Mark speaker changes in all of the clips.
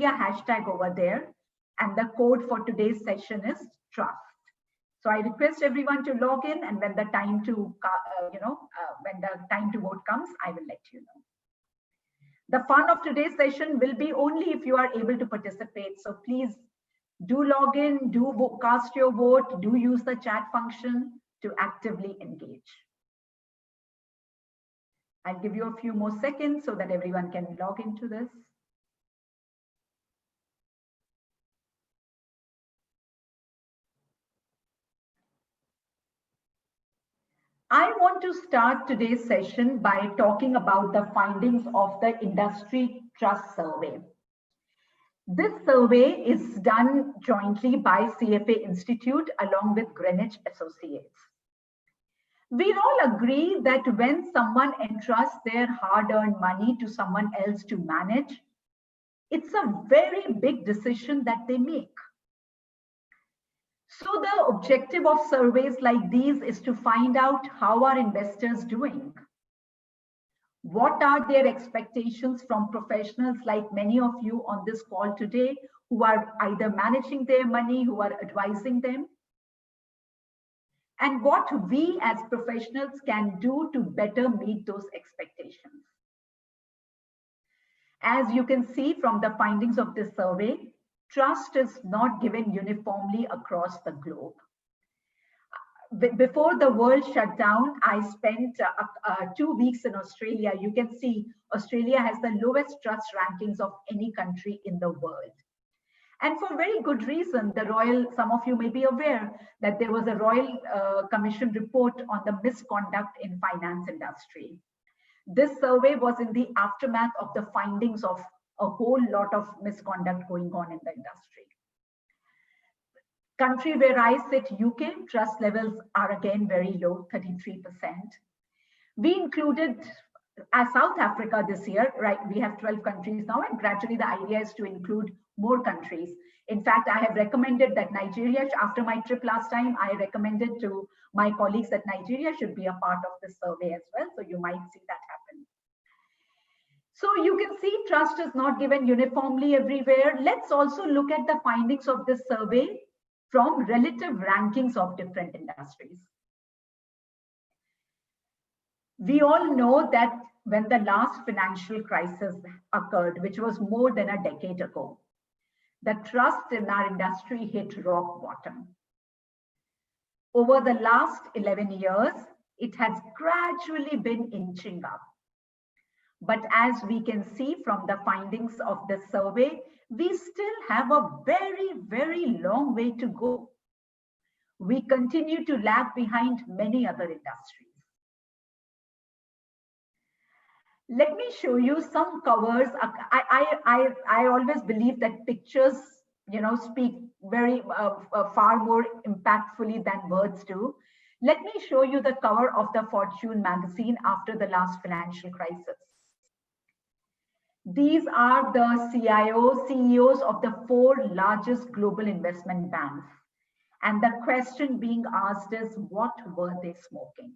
Speaker 1: see a hashtag over there, and the code for today's session is trust. So I request everyone to log in, and when the time to vote comes, I will let you know. The fun of today's session will be only if you are able to participate. So please do log in, do cast your vote, do use the chat function to actively engage. I'll give you a few more seconds so that everyone can log into this. I want to start today's session by talking about the findings of the Industry Trust Survey. This survey is done jointly by CFA Institute along with Greenwich Associates. We all agree that when someone entrusts their hard-earned money to someone else to manage, it's a very big decision that they make. So the objective of surveys like these is to find out how are investors doing. What are their expectations from professionals like many of you on this call today who are either managing their money, who are advising them? And what we as professionals can do to better meet those expectations. As you can see from the findings of this survey, trust is not given uniformly across the globe. Before the world shut down, I spent 2 weeks in Australia. You can see Australia has the lowest trust rankings of any country in the world. And for very good reason, some of you may be aware that there was a Royal Commission report on the misconduct in finance industry. This survey was in the aftermath of the findings of a whole lot of misconduct going on in the industry. Country where I sit, UK, trust levels are again very low, 33%. We included South Africa this year, right? We have 12 countries now, and gradually the idea is to include more countries. In fact, I have recommended that Nigeria, after my trip last time, I recommended to my colleagues that Nigeria should be a part of this survey as well. So you might see that happen. So you can see trust is not given uniformly everywhere. Let's also look at the findings of this survey from relative rankings of different industries. We all know that when the last financial crisis occurred, which was more than a decade ago, the trust in our industry hit rock bottom. Over the last 11 years, it has gradually been inching up. But as we can see from the findings of the survey, we still have a very, very long way to go. We continue to lag behind many other industries. Let me show you some covers. I always believe that pictures, speak very far more impactfully than words do. Let me show you the cover of the Fortune magazine after the last financial crisis. These are the CEOs of the 4 largest global investment banks. And the question being asked is, what were they smoking?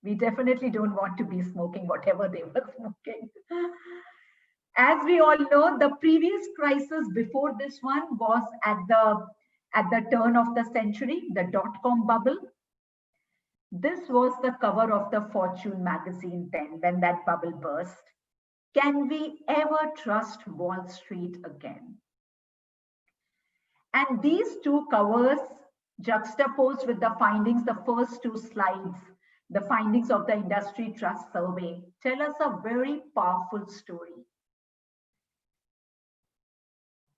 Speaker 1: We definitely don't want to be smoking whatever they were smoking. As we all know, the previous crisis before this one was at the turn of the century, the dot-com bubble. This was the cover of the Fortune magazine then, when that bubble burst. Can we ever trust Wall Street again? And these 2 covers juxtaposed with the findings, the first 2 slides, the findings of the Industry Trust Survey, tell us a very powerful story.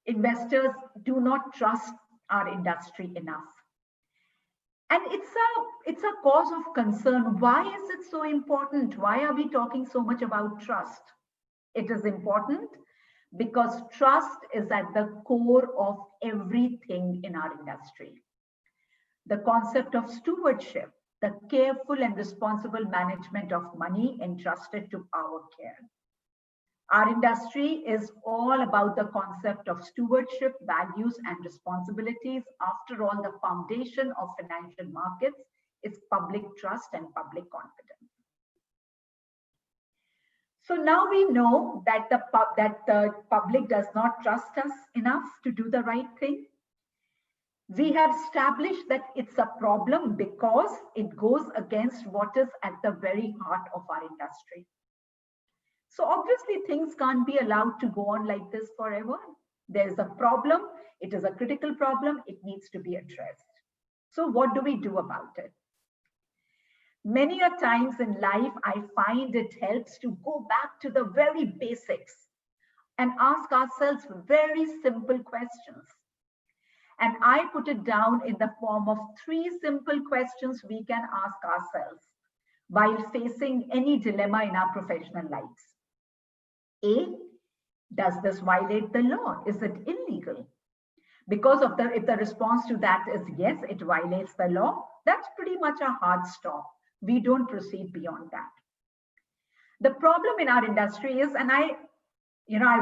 Speaker 1: Investors do not trust our industry enough. And it's a cause of concern. Why is it so important? Why are we talking so much about trust? It is important because trust is at the core of everything in our industry. The concept of stewardship, the careful and responsible management of money entrusted to our care. Our industry is all about the concept of stewardship, values, and responsibilities. After all, the foundation of financial markets is public trust and public confidence. So now we know that the public does not trust us enough to do the right thing. We have established that it's a problem because it goes against what is at the very heart of our industry. So obviously things can't be allowed to go on like this forever. There's a problem. It is a critical problem. It needs to be addressed. So what do we do about it? Many a times in life, I find it helps to go back to the very basics and ask ourselves very simple questions. And I put it down in the form of 3 simple questions we can ask ourselves while facing any dilemma in our professional lives. A, does this violate the law? Is it illegal? Because of if the response to that is yes, it violates the law, that's pretty much a hard stop. We don't proceed beyond that. The problem in our industry is, and I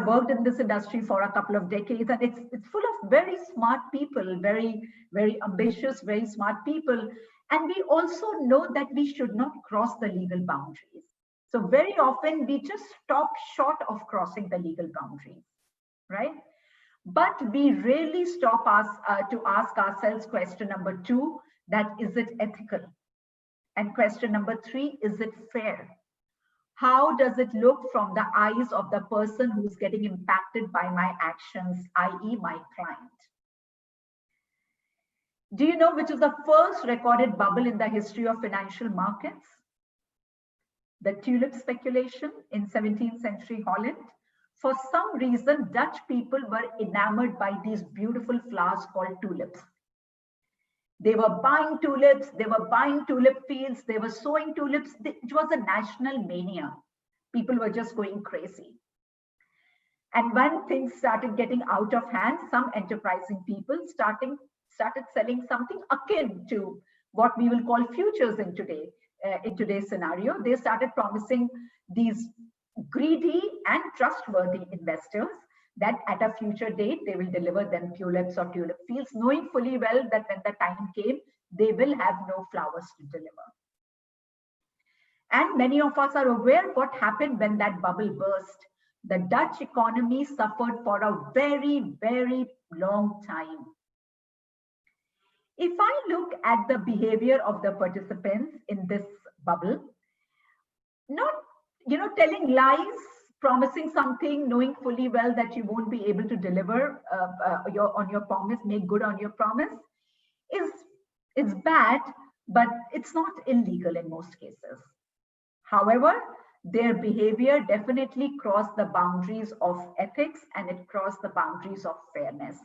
Speaker 1: worked in this industry for a couple of decades, and it's full of very smart people, very, very ambitious, very smart people. And we also know that we should not cross the legal boundaries. So very often we just stop short of crossing the legal boundaries, right? But we rarely stop to ask ourselves question number 2, that is it ethical? And question number 3, is it fair? How does it look from the eyes of the person who's getting impacted by my actions, i.e. my client? Do you know which is the first recorded bubble in the history of financial markets? The tulip speculation in 17th century Holland. For some reason, Dutch people were enamored by these beautiful flowers called tulips. They were buying tulips, they were buying tulip fields, they were sowing tulips. It was a national mania. People were just going crazy. And when things started getting out of hand, some enterprising people started selling something akin to what we will call futures in today's scenario. They started promising these greedy and trustworthy investors that at a future date, they will deliver them tulips or tulip fields, knowing fully well that when the time came, they will have no flowers to deliver. And many of us are aware what happened when that bubble burst. The Dutch economy suffered for a very, very long time. If I look at the behavior of the participants in this bubble, not telling lies, promising something, knowing fully well that you won't be able to deliver on your promise, make good on your promise, it's bad, but it's not illegal in most cases. However, their behavior definitely crossed the boundaries of ethics, and it crossed the boundaries of fairness.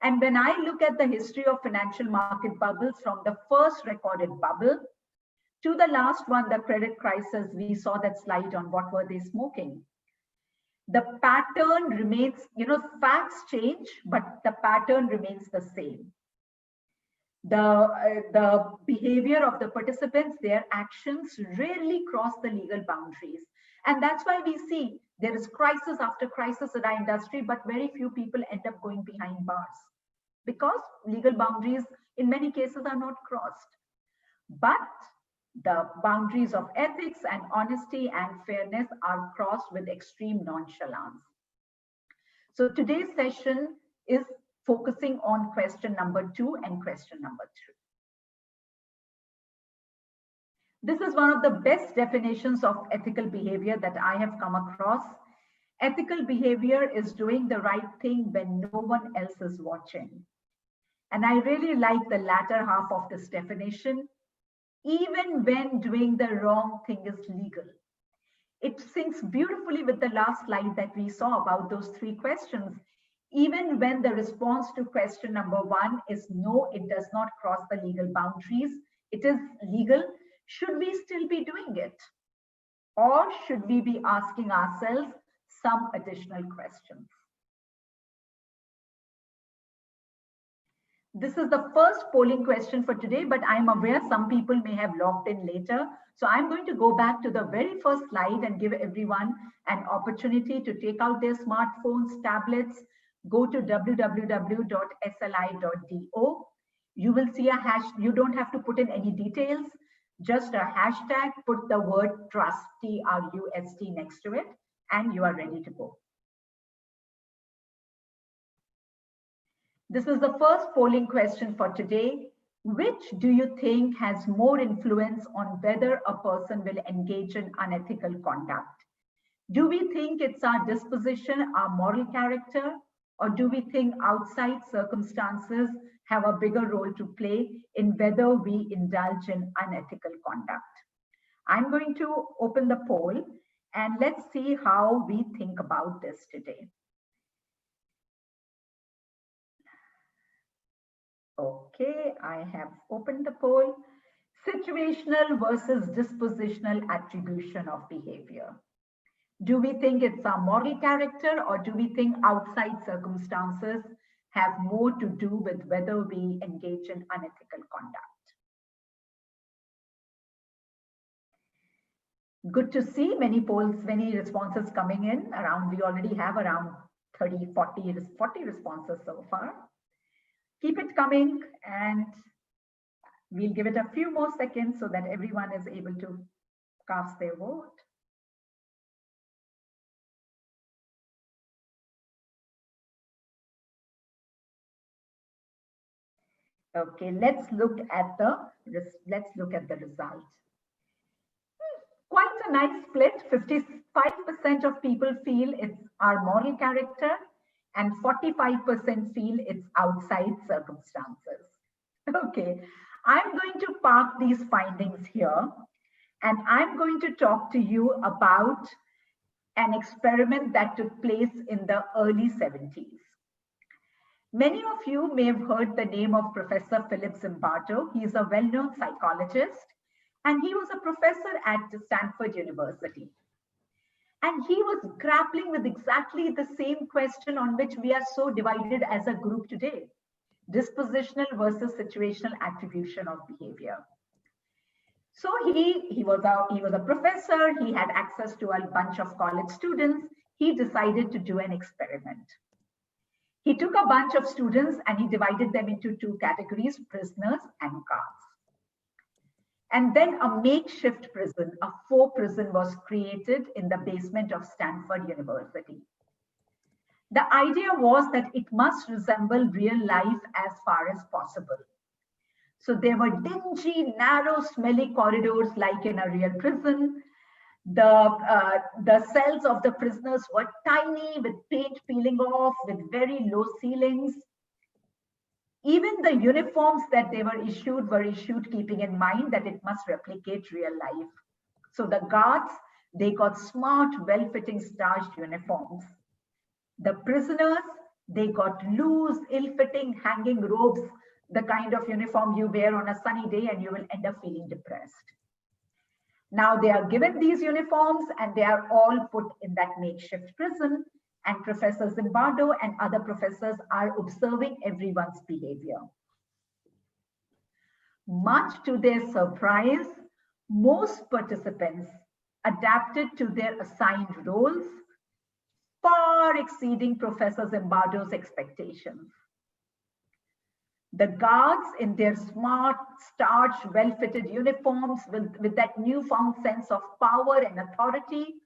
Speaker 1: And when I look at the history of financial market bubbles, from the first recorded bubble to the last one, the credit crisis, we saw that slide on what were they smoking. The pattern remains, facts change, but the pattern remains the same. The behavior of the participants, their actions rarely cross the legal boundaries. And that's why we see there is crisis after crisis in our industry, but very few people end up going behind bars because legal boundaries in many cases are not crossed. But the boundaries of ethics and honesty and fairness are crossed with extreme nonchalance. So today's session is focusing on question number 2 and question number 3. This is one of the best definitions of ethical behavior that I have come across. Ethical behavior is doing the right thing when no one else is watching. And I really like the latter half of this definition. Even when doing the wrong thing is legal. It syncs beautifully with the last slide that we saw about those 3 questions. Even when the response to question number 1 is no, it does not cross the legal boundaries, it is legal, should we still be doing it? Or should we be asking ourselves some additional questions? This is the first polling question for today, but I'm aware some people may have logged in later. So I'm going to go back to the very first slide and give everyone an opportunity to take out their smartphones, tablets, go to www.sli.do. You will see a hash. You don't have to put in any details. Just a hashtag, put the word trust, T-R-U-S-T next to it, and you are ready to go. This is the first polling question for today. Which do you think has more influence on whether a person will engage in unethical conduct? Do we think it's our disposition, our moral character, or do we think outside circumstances have a bigger role to play in whether we indulge in unethical conduct? I'm going to open the poll and let's see how we think about this today. Okay, I have opened the poll. Situational versus dispositional attribution of behavior. Do we think it's our moral character, or do we think outside circumstances have more to do with whether we engage in unethical conduct? Good to see many polls, many responses coming in. We already have around 30, 40 responses so far. Keep it coming, and we'll give it a few more seconds so that everyone is able to cast their vote. Okay, let's look at the result. Quite a nice split. 55% of people feel it's our moral character, and 45% feel it's outside circumstances. Okay, I'm going to park these findings here, and I'm going to talk to you about an experiment that took place in the early 70s. Many of you may have heard the name of Professor Philip Zimbardo. He is a well-known psychologist, and he was a professor at Stanford University. And he was grappling with exactly the same question on which we are so divided as a group today: dispositional versus situational attribution of behavior. So he was a professor. He had access to a bunch of college students. He decided to do an experiment. He took a bunch of students and he divided them into two categories: prisoners and guards. And then a makeshift prison, a faux prison, was created in the basement of Stanford University. The idea was that it must resemble real life as far as possible. So there were dingy, narrow, smelly corridors like in a real prison. The cells of the prisoners were tiny, with paint peeling off, with very low ceilings. Even the uniforms that they were issued keeping in mind that it must replicate real life. So the guards, they got smart, well-fitting starched uniforms. The prisoners, they got loose, ill-fitting hanging robes, the kind of uniform you wear on a sunny day and you will end up feeling depressed. Now they are given these uniforms and they are all put in that makeshift prison, and Professor Zimbardo and other professors are observing everyone's behavior. Much to their surprise, most participants adapted to their assigned roles, far exceeding Professor Zimbardo's expectations. The guards, in their smart, starched, well-fitted uniforms with that newfound sense of power and authority,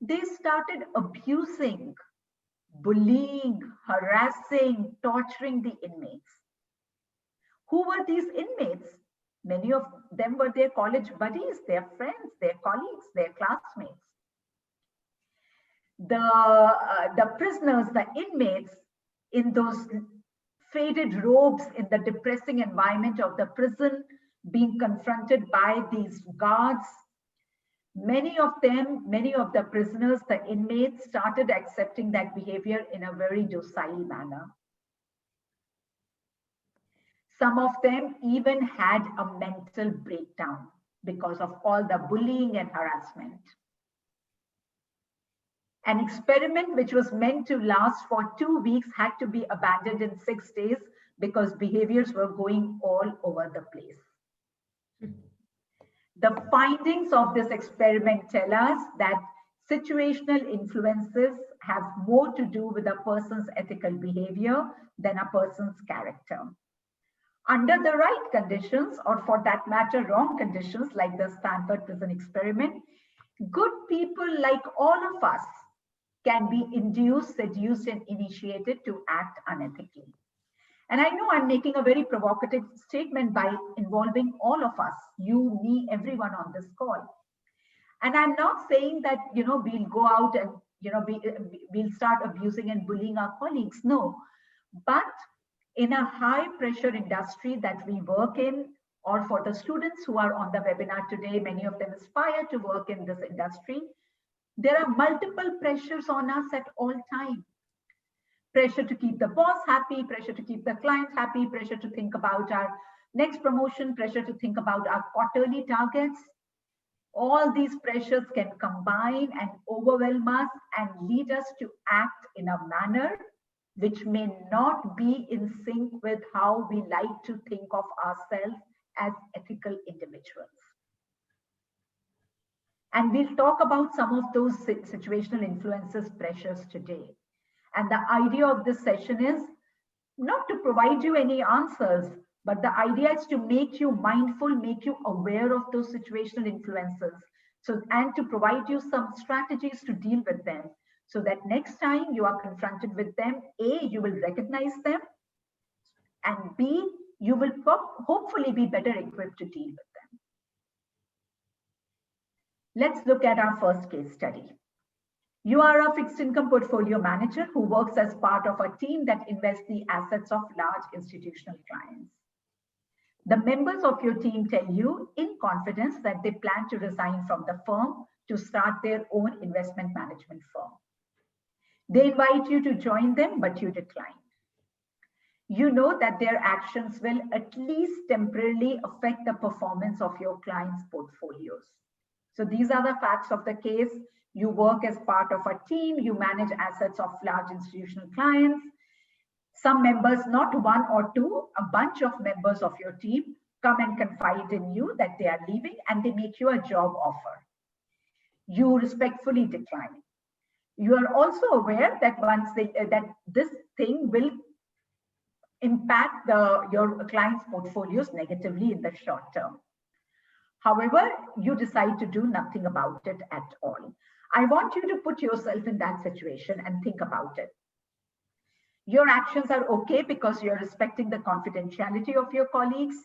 Speaker 1: they started abusing, bullying, harassing, torturing the inmates. Who were these inmates? Many of them were their college buddies, their friends, their colleagues, their classmates. The prisoners, the inmates, in those faded robes, in the depressing environment of the prison, being confronted by these guards, many of the prisoners, the inmates, started accepting that behavior in a very docile manner. Some of them even had a mental breakdown because of all the bullying and harassment. An experiment which was meant to last for 2 weeks had to be abandoned in 6 days because behaviors were going all over the place. The findings of this experiment tell us that situational influences have more to do with a person's ethical behavior than a person's character. Under the right conditions, or for that matter, wrong conditions, like the Stanford prison experiment, good people like all of us can be induced, seduced, and initiated to act unethically. And I know I'm making a very provocative statement by involving all of us, you, me, everyone on this call. And I'm not saying that, we'll go out and, we'll start abusing and bullying our colleagues. No, but in a high pressure industry that we work in, or for the students who are on the webinar today, many of them aspire to work in this industry. There are multiple pressures on us at all times. Pressure to keep the boss happy, pressure to keep the client happy, pressure to think about our next promotion, pressure to think about our quarterly targets. All these pressures can combine and overwhelm us and lead us to act in a manner which may not be in sync with how we like to think of ourselves as ethical individuals. And we'll talk about some of those situational influences, pressures today. And the idea of this session is not to provide you any answers, but the idea is to make you mindful, make you aware of those situational influences. And to provide you some strategies to deal with them, so that next time you are confronted with them, A, you will recognize them, and B, you will hopefully be better equipped to deal with them. Let's look at our first case study. You are a fixed income portfolio manager who works as part of a team that invests the assets of large institutional clients. The members of your team tell you in confidence that they plan to resign from the firm to start their own investment management firm. They invite you to join them, but you decline. You know that their actions will at least temporarily affect the performance of your clients' portfolios. So these are the facts of the case. You work as part of a team, you manage assets of large institutional clients. Some members, not one or two, a bunch of members of your team come and confide in you that they are leaving and they make you a job offer. You respectfully decline. You are also aware that that this thing will impact your clients' portfolios negatively in the short term. However, you decide to do nothing about it at all. I want you to put yourself in that situation and think about it. Your actions are okay because you're respecting the confidentiality of your colleagues.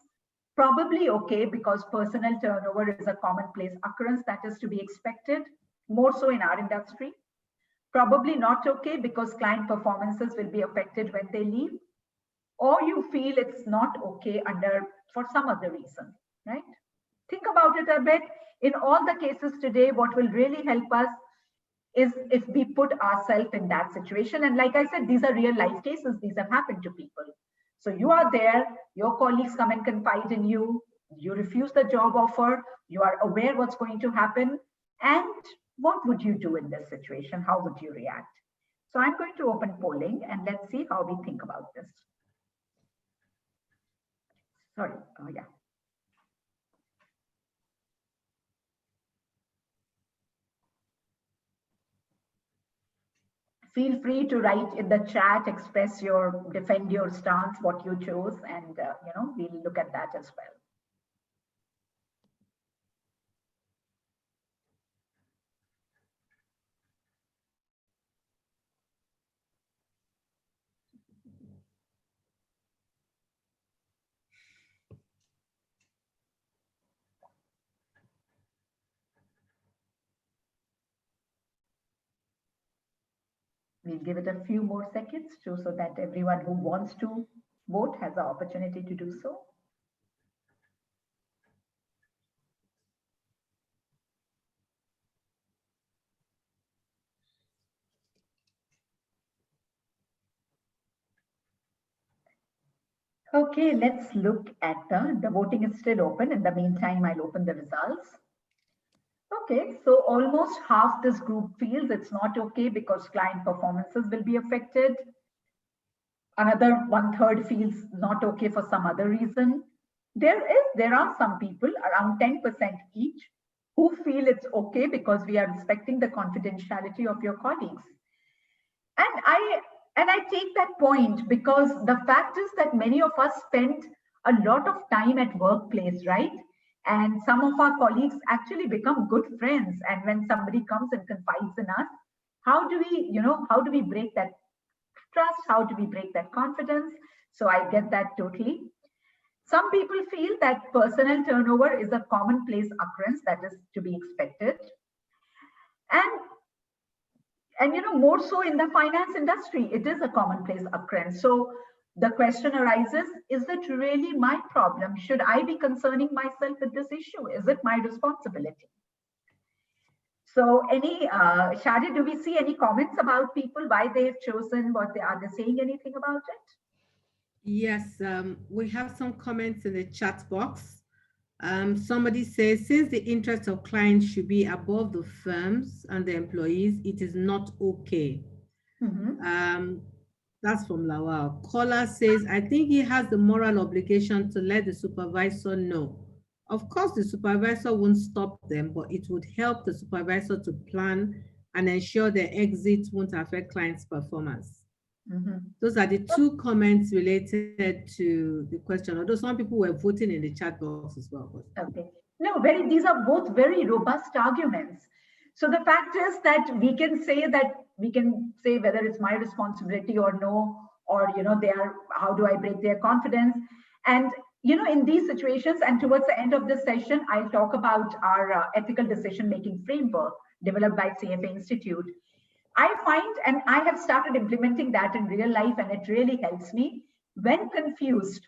Speaker 1: Probably okay because personal turnover is a commonplace occurrence that is to be expected, more so in our industry. Probably not okay because client performances will be affected when they leave. Or you feel it's not okay for some other reason, right? Think about it a bit. In all the cases today, what will really help us is if we put ourselves in that situation. And like I said, these are real life cases. These have happened to people. So you are there, your colleagues come and confide in you, you refuse the job offer, you are aware what's going to happen. And what would you do in this situation? How would you react? So I'm going to open polling and let's see how we think about this. Sorry, oh yeah. Feel free to write in the chat, defend your stance, what you chose, and we'll look at that as well. We'll give it a few more seconds so that everyone who wants to vote has the opportunity to do so. Okay, let's look at the voting is still open. In the meantime, I'll open the results. Okay, so almost half this group feels it's not okay because client performances will be affected. Another 1/3 feels not okay for some other reason. There are some people, around 10% each, who feel it's okay because we are respecting the confidentiality of your colleagues. And I take that point because the fact is that many of us spend a lot of time at workplace, right? And some of our colleagues actually become good friends. And when somebody comes and confides in us, how do we, how do we break that trust? How do we break that confidence? So I get that totally. Some people feel that personnel turnover is a commonplace occurrence that is to be expected. And more so in the finance industry, it is a commonplace occurrence. So the question arises, is it really my problem? Should I be concerning myself with this issue? Is it my responsibility? So Shadi, do we see any comments about people, why they've chosen, are they saying anything about it?
Speaker 2: Yes, we have some comments in the chat box. Somebody says, since the interest of clients should be above the firms and the employees, it is not okay. That's from Lawal. Caller says, I think he has the moral obligation to let the supervisor know. Of course, the supervisor won't stop them, but it would help the supervisor to plan and ensure their exit won't affect clients' performance. Those are the two comments related to the question, although some people were voting in the chat box as well.
Speaker 1: Okay. No, these are both very robust arguments. So the fact is that we can say whether it's my responsibility or no, or how do I break their confidence? And in these situations, and towards the end of this session, I'll talk about our ethical decision-making framework developed by CFA Institute. I find, and I have started implementing that in real life, and it really helps me. When confused,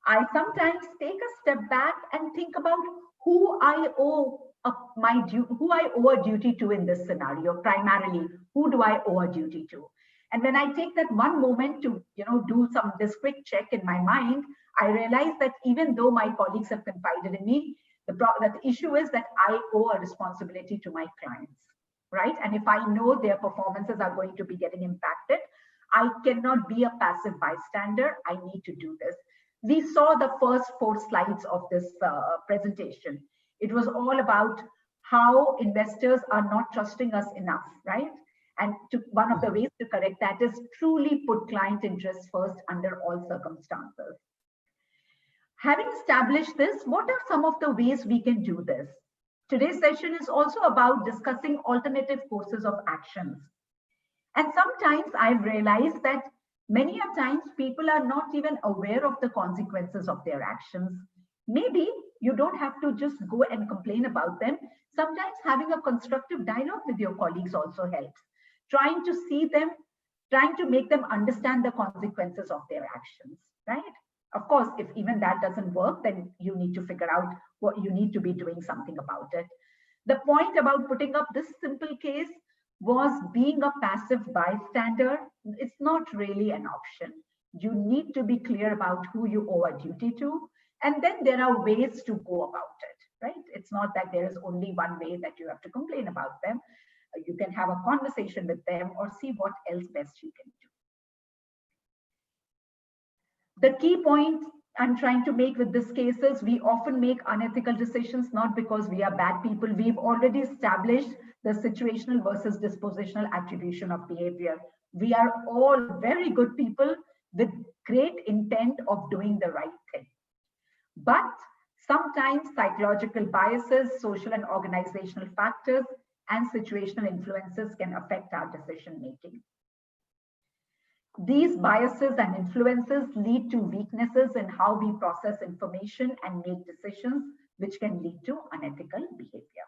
Speaker 1: I sometimes take a step back and think about who I owe a duty to in this scenario. Primarily, who do I owe a duty to? And when I take that one moment to do this quick check in my mind, I realize that even though my colleagues have confided in me, the issue is that I owe a responsibility to my clients, right? And if I know their performances are going to be getting impacted, I cannot be a passive bystander. I need to do this. We saw the first 4 slides of this presentation. It was all about how investors are not trusting us enough, right? And one of the ways to correct that is truly put client interests first under all circumstances. Having established this, what are some of the ways we can do this? Today's session is also about discussing alternative courses of actions. And sometimes I've realized that many a times people are not even aware of the consequences of their actions. Maybe you don't have to just go and complain about them. Sometimes having a constructive dialogue with your colleagues also helps. Trying to make them understand the consequences of their actions, right? Of course, if even that doesn't work, then you need to figure out what you need to be doing something about it. The point about putting up this simple case was being a passive bystander. It's not really an option. You need to be clear about who you owe a duty to, and then there are ways to go about it, right? It's not that there is only one way that you have to complain about them. You can have a conversation with them or see what else best you can do. The key point I'm trying to make with this case is we often make unethical decisions not because we are bad people. We've already established the situational versus dispositional attribution of behavior. We are all very good people with great intent of doing the right thing. But sometimes psychological biases, social and organizational factors, and situational influences can affect our decision making. These biases and influences lead to weaknesses in how we process information and make decisions, which can lead to unethical behavior.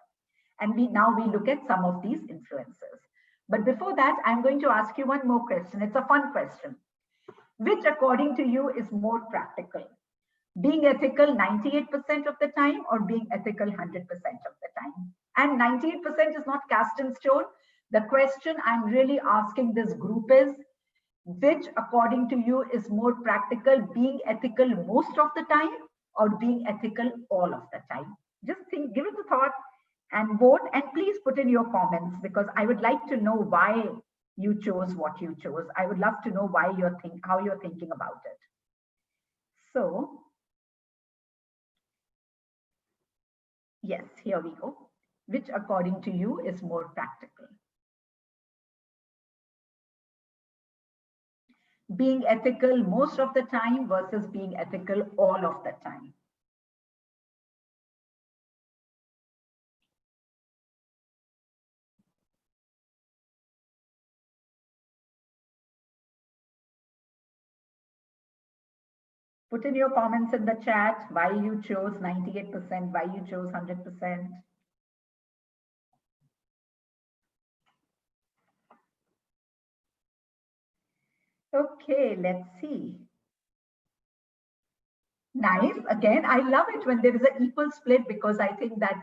Speaker 1: And now we look at some of these influences. But before that, I'm going to ask you one more question. It's a fun question. Which, according to you, is more practical? Being ethical 98% of the time or being ethical 100% of the time? And 98% is not cast in stone. The question I'm really asking this group is, which, according to you, is more practical, being ethical most of the time or being ethical all of the time? Just think, give it a thought and vote, and please put in your comments, because I would like to know why you chose what you chose. I would love to know how you're thinking about it. So, yes, here we go. Which, according to you, is more practical? being ethical most of the time versus being ethical all of the time. Put in your comments in the chat why you chose 98%, why you chose 100%. Okay, let's see. Nice. Again, I love it when there is an equal split, because I think that's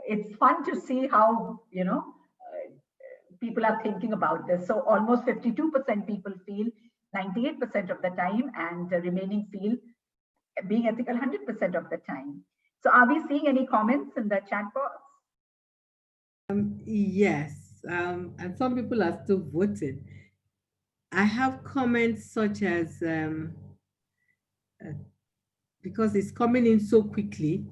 Speaker 1: it's fun to see how, people are thinking about this. So almost 52% people feel 98% of the time, and the remaining feel being ethical 100% of the time. So are we seeing any comments in the chat box?
Speaker 2: Yes, and some people are still voting. I have comments such as, because it's coming in so quickly,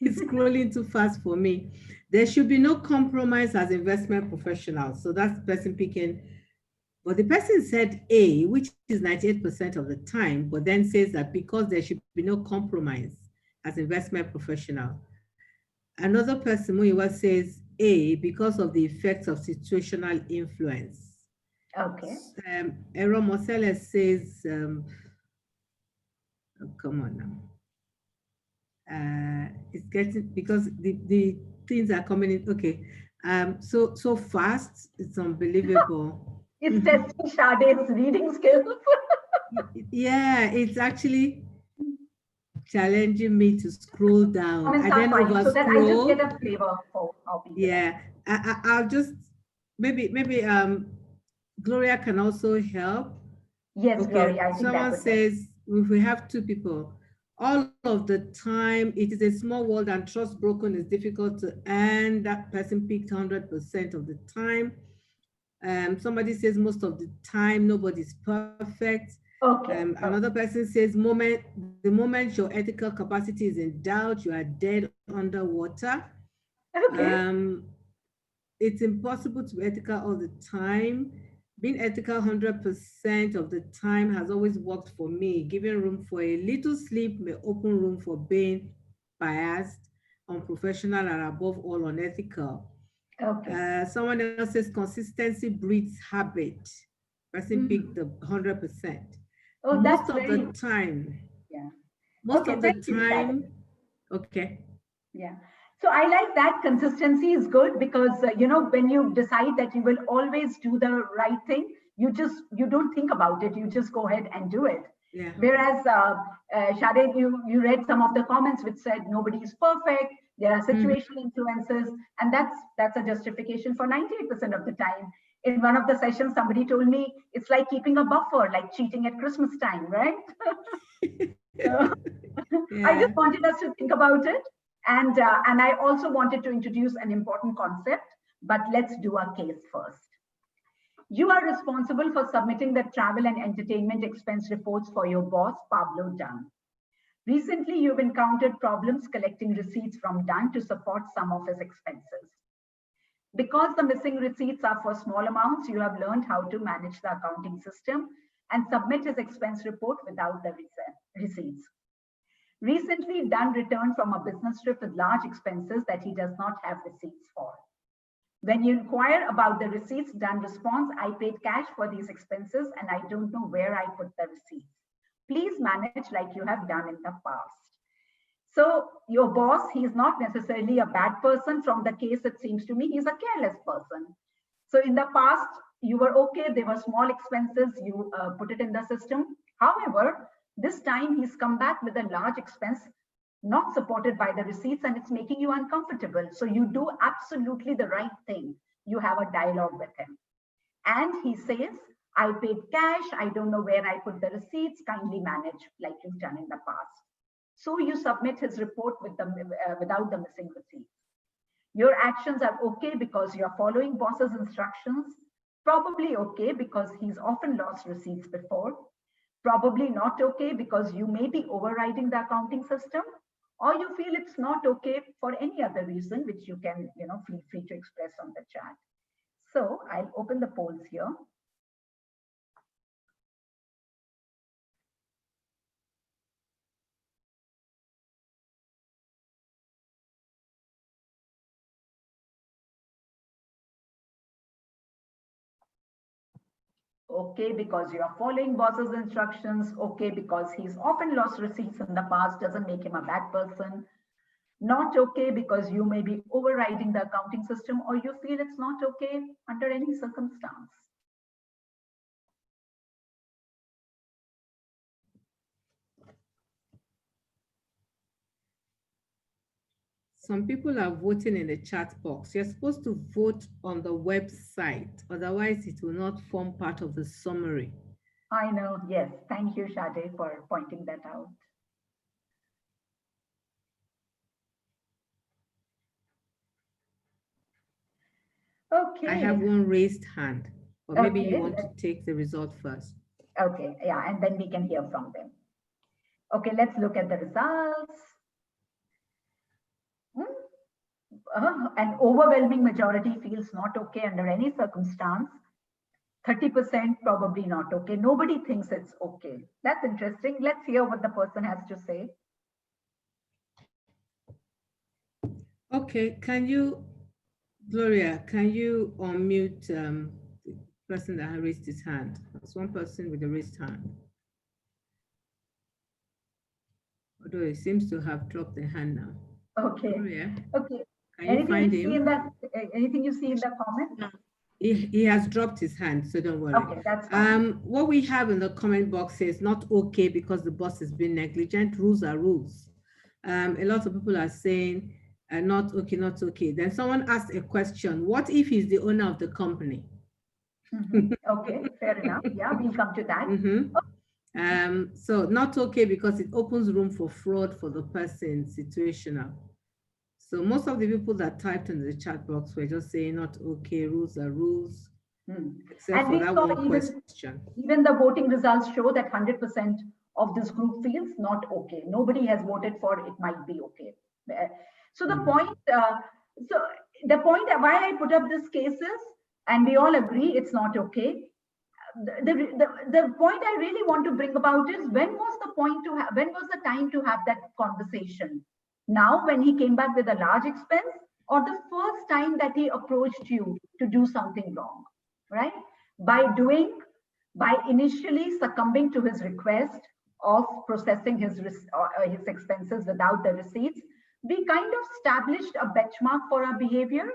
Speaker 2: it's scrolling too fast for me. There should be no compromise as investment professionals. So that's the person picking. But the person said A, which is 98% of the time, but then says that because there should be no compromise as investment professional. Another person, Muiwa, says A, because of the effects of situational influence.
Speaker 1: Okay.
Speaker 2: Aaron Mosele says, oh, come on now. It's getting, because the things are coming in. Okay. So fast, it's unbelievable.
Speaker 1: It's testing Sade's reading skills.
Speaker 2: Yeah, it's actually challenging me to scroll down.
Speaker 1: Comments
Speaker 2: I
Speaker 1: are
Speaker 2: then
Speaker 1: fine,
Speaker 2: over
Speaker 1: so that I just get
Speaker 2: scroll.
Speaker 1: a flavor for how people.
Speaker 2: Yeah, I'll just maybe Gloria can also help.
Speaker 1: Yes,
Speaker 2: Okay,
Speaker 1: Gloria, I think that
Speaker 2: someone
Speaker 1: would help.
Speaker 2: says if we have two people, all of the time, it is a small world and trust broken is difficult to end. That person picked 100% of the time. Somebody says most of the time, nobody's perfect.
Speaker 1: Okay.
Speaker 2: Another person says the moment your ethical capacity is in doubt, you are dead underwater.
Speaker 1: Okay.
Speaker 2: It's impossible to be ethical all the time. Being ethical 100% of the time has always worked for me. Giving room for a little sleep may open room for being biased, unprofessional, and above all unethical.
Speaker 1: Okay.
Speaker 2: Someone else says consistency breeds habit. Person picked the 100%.
Speaker 1: Oh,
Speaker 2: Most
Speaker 1: that's
Speaker 2: of the
Speaker 1: very,
Speaker 2: time,
Speaker 1: yeah.
Speaker 2: most
Speaker 1: Okay,
Speaker 2: of the
Speaker 1: thank you, Shadi.
Speaker 2: time, okay.
Speaker 1: Yeah. So I like that. Consistency is good, because when you decide that you will always do the right thing, you don't think about it. You just go ahead and do it.
Speaker 2: Yeah.
Speaker 1: Whereas Shade, you read some of the comments which said nobody is perfect. There are situational influences, and that's a justification for 98% of the time. In one of the sessions, somebody told me it's like keeping a buffer, like cheating at Christmas time, right? So, I
Speaker 2: Yeah.
Speaker 1: just wanted us to think about it. And I also wanted to introduce an important concept, but let's do a case first. You are responsible for submitting the travel and entertainment expense reports for your boss, Pablo Dunn. Recently, you've encountered problems collecting receipts from Dunn to support some of his expenses. Because the missing receipts are for small amounts, you have learned how to manage the accounting system and submit his expense report without the receipts. Recently, Dunn returned from a business trip with large expenses that he does not have receipts for. When you inquire about the receipts, Dunn responds, I paid cash for these expenses and I don't know where I put the receipts. Please manage like you have done in the past. So your boss, he's not necessarily a bad person. From the case, it seems to me, he's a careless person. So in the past, you were okay. They were small expenses. You put it in the system. However, this time he's come back with a large expense, not supported by the receipts, and it's making you uncomfortable. So you do absolutely the right thing. You have a dialogue with him. And he says, I paid cash. I don't know where I put the receipts. Kindly manage like you've done in the past. So you submit his report without the missing receipts. Your actions are okay because you're following boss's instructions. Probably okay because he's often lost receipts before. Probably not okay because you may be overriding the accounting system, or you feel it's not okay for any other reason, which you can, feel free to express on the chat. So I'll open the polls here. Okay, because you are following boss's instructions. Okay, because he's often lost receipts in the past doesn't make him a bad person. Not okay because you may be overriding the accounting system or you feel it's not okay under any circumstance.
Speaker 2: Some people are voting in the chat box. You're supposed to vote on the website, otherwise it will not form part of the summary.
Speaker 1: I know, yes. Thank you, Shade, for pointing that out. Okay.
Speaker 2: I have one raised hand, but maybe you
Speaker 1: Okay,
Speaker 2: want to take the result first.
Speaker 1: okay, yeah, and then we can hear from them. Okay, let's look at the results. An overwhelming majority feels not okay under any circumstance. 30% probably not okay. Nobody thinks it's okay. That's interesting. Let's hear what the person has to say.
Speaker 2: Okay, can you, Gloria, can you unmute the person that raised his hand? There's one person with a raised hand. Although it seems to have dropped the hand now.
Speaker 1: Okay.
Speaker 2: Gloria,
Speaker 1: Okay.
Speaker 2: can you find him?
Speaker 1: Anything you see in the comment?
Speaker 2: He has dropped his hand, so don't worry.
Speaker 1: Okay, that's fine.
Speaker 2: What we have in the comment box says not okay because the boss has been negligent. Rules are rules. A lot of people are saying not okay, not okay. Then someone asked a question: what if he's the owner of the company?
Speaker 1: Okay, fair enough. Yeah, we'll come to that.
Speaker 2: So not okay because it opens room for fraud for the person, situational. So most of the people that typed in the chat box were just saying not okay, rules are rules, except for that one question.
Speaker 1: Even the voting results show that 100% of this group feels not okay. Nobody has voted for it might be okay. So the point, why I put up this case is, and we all agree it's not okay. The point I really want to bring about is when was the time to have that conversation? Now, when he came back with a large expense, or the first time that he approached you to do something wrong, right? By initially succumbing to his request of processing his expenses without the receipts, we kind of established a benchmark for our behavior,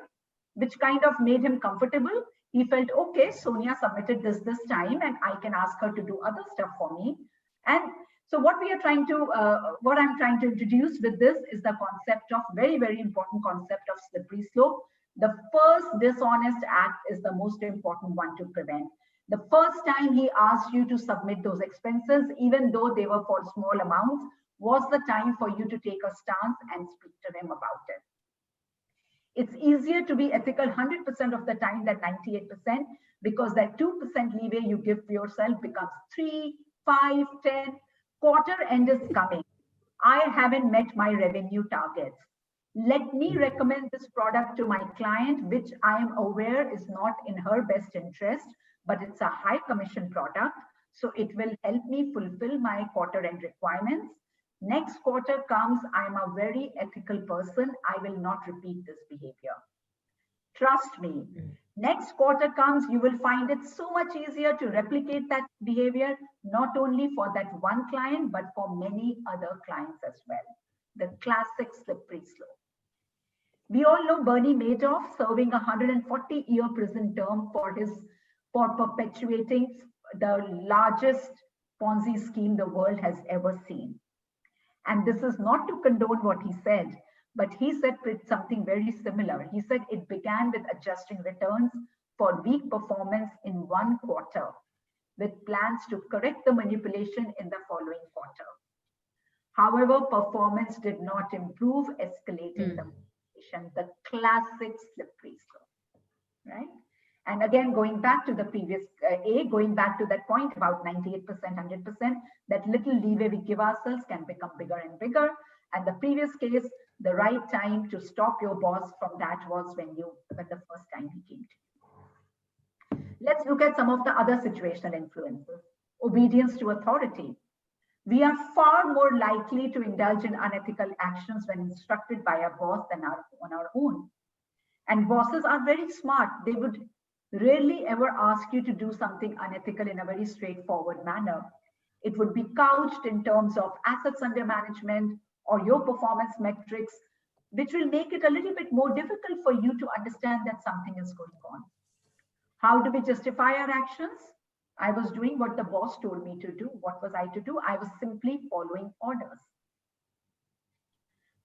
Speaker 1: which kind of made him comfortable. He felt, okay, Sonia submitted this time, and I can ask her to do other stuff for me. And so what I'm trying to introduce with this is the concept of very, very important concept of slippery slope. The first dishonest act is the most important one to prevent. The first time he asked you to submit those expenses, even though they were for small amounts, was the time for you to take a stance and speak to him about it. It's easier to be ethical 100% of the time than 98%, because that 2% leeway you give yourself becomes 3, 5, 10. Quarter end is coming. I haven't met my revenue targets. Let me recommend this product to my client, which I am aware is not in her best interest, but it's a high commission product. So it will help me fulfill my quarter end requirements. Next quarter comes, I'm a very ethical person. I will not repeat this behavior. Trust me. Next quarter comes, you will find it so much easier to replicate that behavior, not only for that one client, but for many other clients as well. The classic slippery slope. We all know Bernie Madoff serving a 140-year prison term for perpetuating the largest Ponzi scheme the world has ever seen. And this is not to condone what he said, but he said something very similar. He said it began with adjusting returns for weak performance in one quarter, with plans to correct the manipulation in the following quarter. However, performance did not improve, escalating the manipulation, the classic slippery slope, right? And again, going back to the previous going back to that point about 98%, 100%, that little leeway we give ourselves can become bigger and bigger. And the previous case, the right time to stop your boss from that was when the first time he came to you. Let's look at some of the other situational influences. Obedience to authority. We are far more likely to indulge in unethical actions when instructed by our boss than on our own. And bosses are very smart. They would rarely ever ask you to do something unethical in a very straightforward manner. It would be couched in terms of assets under management or your performance metrics, which will make it a little bit more difficult for you to understand that something is going on. How do we justify our actions? I was doing what the boss told me to do. What was I to do? I was simply following orders.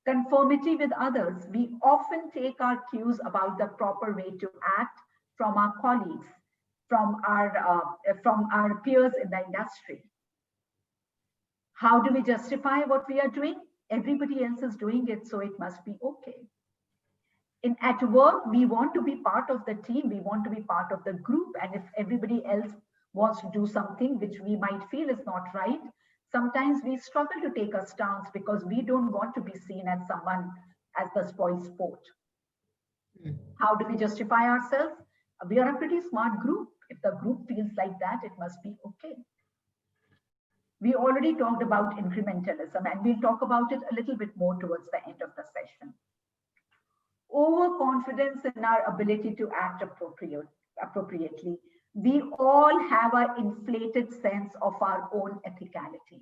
Speaker 1: Conformity with others. We often take our cues about the proper way to act from our colleagues, from our peers in the industry. How do we justify what we are doing? Everybody else is doing it, so it must be okay. At work, we want to be part of the team, we want to be part of the group, and if everybody else wants to do something which we might feel is not right, sometimes we struggle to take a stance because we don't want to be seen as someone as the spoil sport. How do we justify ourselves? We are a pretty smart group. If the group feels like that, it must be okay. We already talked about incrementalism, and we'll talk about it a little bit more towards the end of the session. Overconfidence in our ability to act appropriately. We all have an inflated sense of our own ethicality.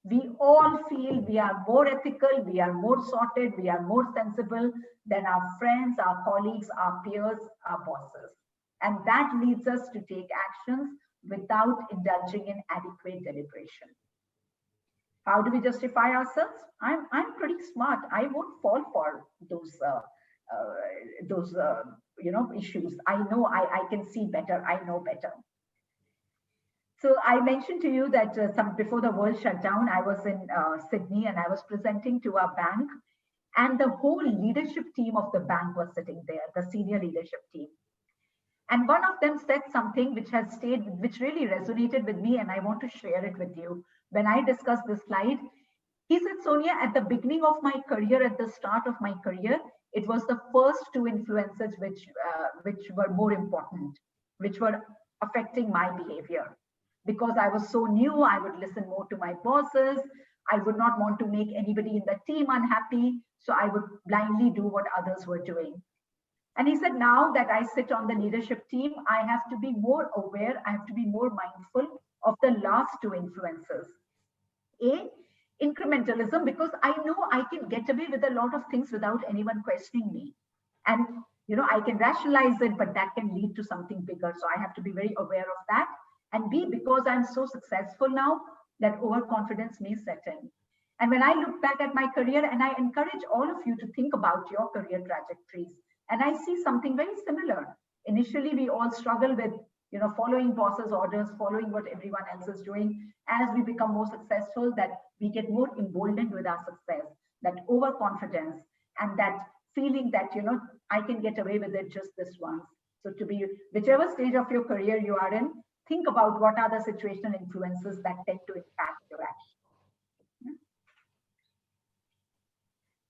Speaker 1: We all feel we are more ethical, we are more sorted, we are more sensible than our friends, our colleagues, our peers, our bosses. And that leads us to take actions without indulging in adequate deliberation. How do we justify ourselves? I'm pretty smart. I won't fall for those issues. I know I can see better. I know better. So I mentioned to you that before the world shut down, I was in Sydney and I was presenting to a bank, and the whole leadership team of the bank was sitting there, the senior leadership team. And one of them said something which really resonated with me, and I want to share it with you. When I discussed this slide, he said, Sonia, at the beginning of my career, at the start of my career, it was the first two influences which were more important, which were affecting my behavior. Because I was so new, I would listen more to my bosses. I would not want to make anybody in the team unhappy. So I would blindly do what others were doing. And he said, now that I sit on the leadership team, I have to be more aware. I have to be more mindful of the last two influences. Incrementalism, because I know I can get away with a lot of things without anyone questioning me. And, I can rationalize it, but that can lead to something bigger. So I have to be very aware of that. And B, because I'm so successful now, that overconfidence may set in. And when I look back at my career, and I encourage all of you to think about your career trajectories, and I see something very similar. Initially, we all struggle with, following bosses' orders, following what everyone else is doing. As we become more successful, that we get more emboldened with our success, that overconfidence, and that feeling that, I can get away with it just this once. So to be, whichever stage of your career you are in, think about what are the situational influences that tend to impact your action.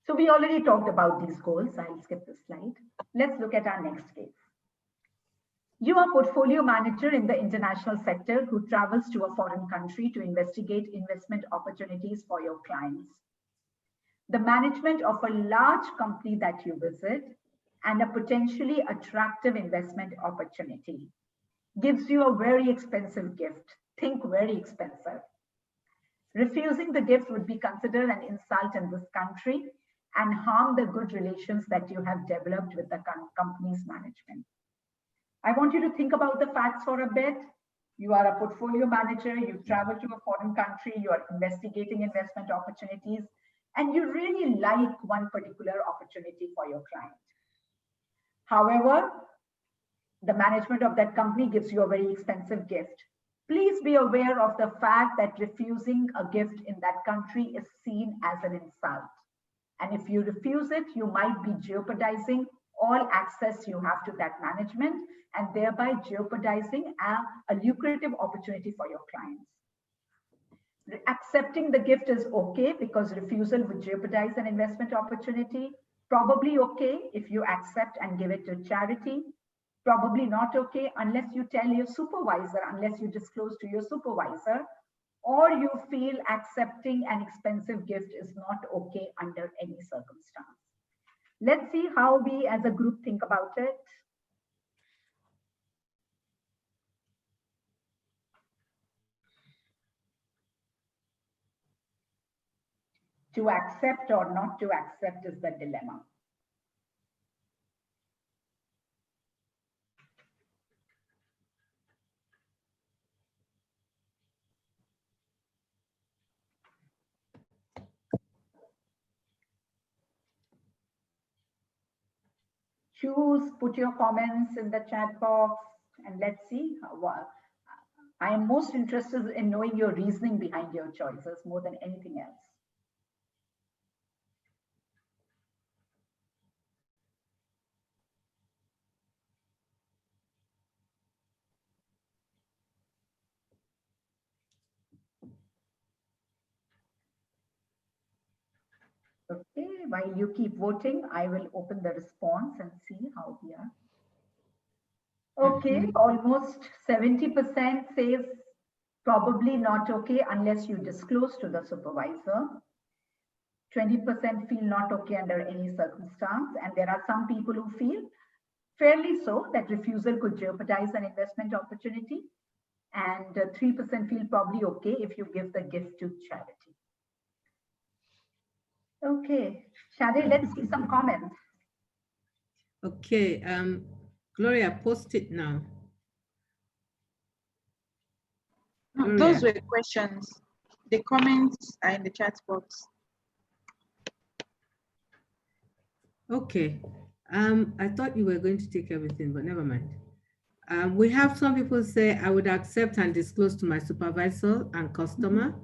Speaker 1: So we already talked about these goals. I'll skip this slide. Let's look at our next case. You are a portfolio manager in the international sector who travels to a foreign country to investigate investment opportunities for your clients. The management of a large company that you visit and a potentially attractive investment opportunity gives you a very expensive gift. Think very expensive. Refusing the gift would be considered an insult in this country and harm the good relations that you have developed with the company's management. I want you to think about the facts for a bit. You are a portfolio manager, you travel to a foreign country, you are investigating investment opportunities, and you really like one particular opportunity for your client. However, the management of that company gives you a very expensive gift. Please be aware of the fact that refusing a gift in that country is seen as an insult. And if you refuse it, you might be jeopardizing all access you have to that management and thereby jeopardizing a lucrative opportunity for your clients. Accepting the gift is okay because refusal would jeopardize an investment opportunity. Probably okay if you accept and give it to charity. Probably not okay unless you tell your supervisor, unless you disclose to your supervisor, or you feel accepting an expensive gift is not okay under any circumstance. Let's see how we as a group think about it. To accept or not to accept is the dilemma. Choose, put your comments in the chat box, and let's see. I am most interested in knowing your reasoning behind your choices more than anything else. Okay, while you keep voting, I will open the response and see how we are. Okay, almost 70% says probably not okay unless you disclose to the supervisor. 20% feel not okay under any circumstance, and there are some people who feel fairly so that refusal could jeopardize an investment opportunity, and 3% feel probably okay if you give the gift to charity. Okay, Shade, let's see some comments.
Speaker 2: Okay, Gloria, post it now.
Speaker 3: No, those were questions. The comments are in the chat box.
Speaker 2: Okay, I thought you were going to take everything, but never mind. We have some people say, I would accept and disclose to my supervisor and customer.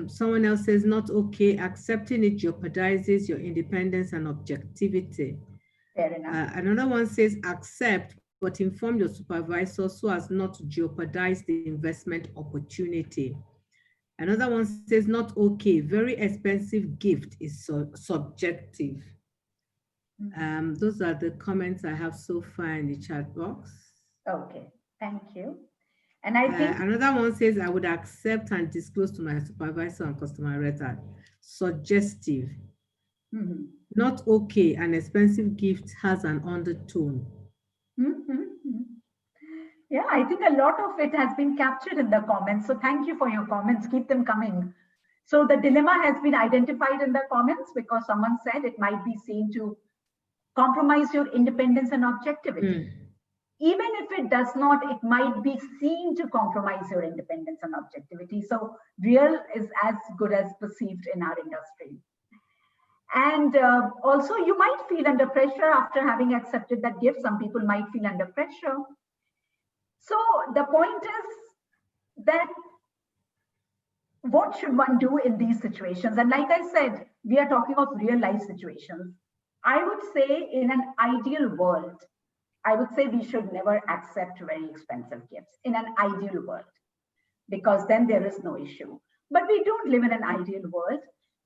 Speaker 2: Someone else says, not okay, accepting it jeopardizes your independence and objectivity.
Speaker 1: Fair enough.
Speaker 2: Another one says, accept, but inform your supervisor so as not to jeopardize the investment opportunity. Another one says, not okay, very expensive gift is subjective. Those are the comments I have so far in the chat box.
Speaker 1: Okay, thank you. And I think
Speaker 2: another one says, I would accept and disclose to my supervisor and customer record. Suggestive. Not okay, an expensive gift has an undertone.
Speaker 1: Yeah, I think a lot of it has been captured in the comments. So thank you for your comments. Keep them coming. So the dilemma has been identified in the comments because someone said it might be seen to compromise your independence and objectivity. Even if it does not, it might be seen to compromise your independence and objectivity. So real is as good as perceived in our industry. And also you might feel under pressure after having accepted that gift. Some people might feel under pressure. So the point is that what should one do in these situations? And like I said, we are talking of real life situations. I would say in an ideal world, I would say we should never accept very expensive gifts in an ideal world, because then there is no issue. But we don't live in an ideal world.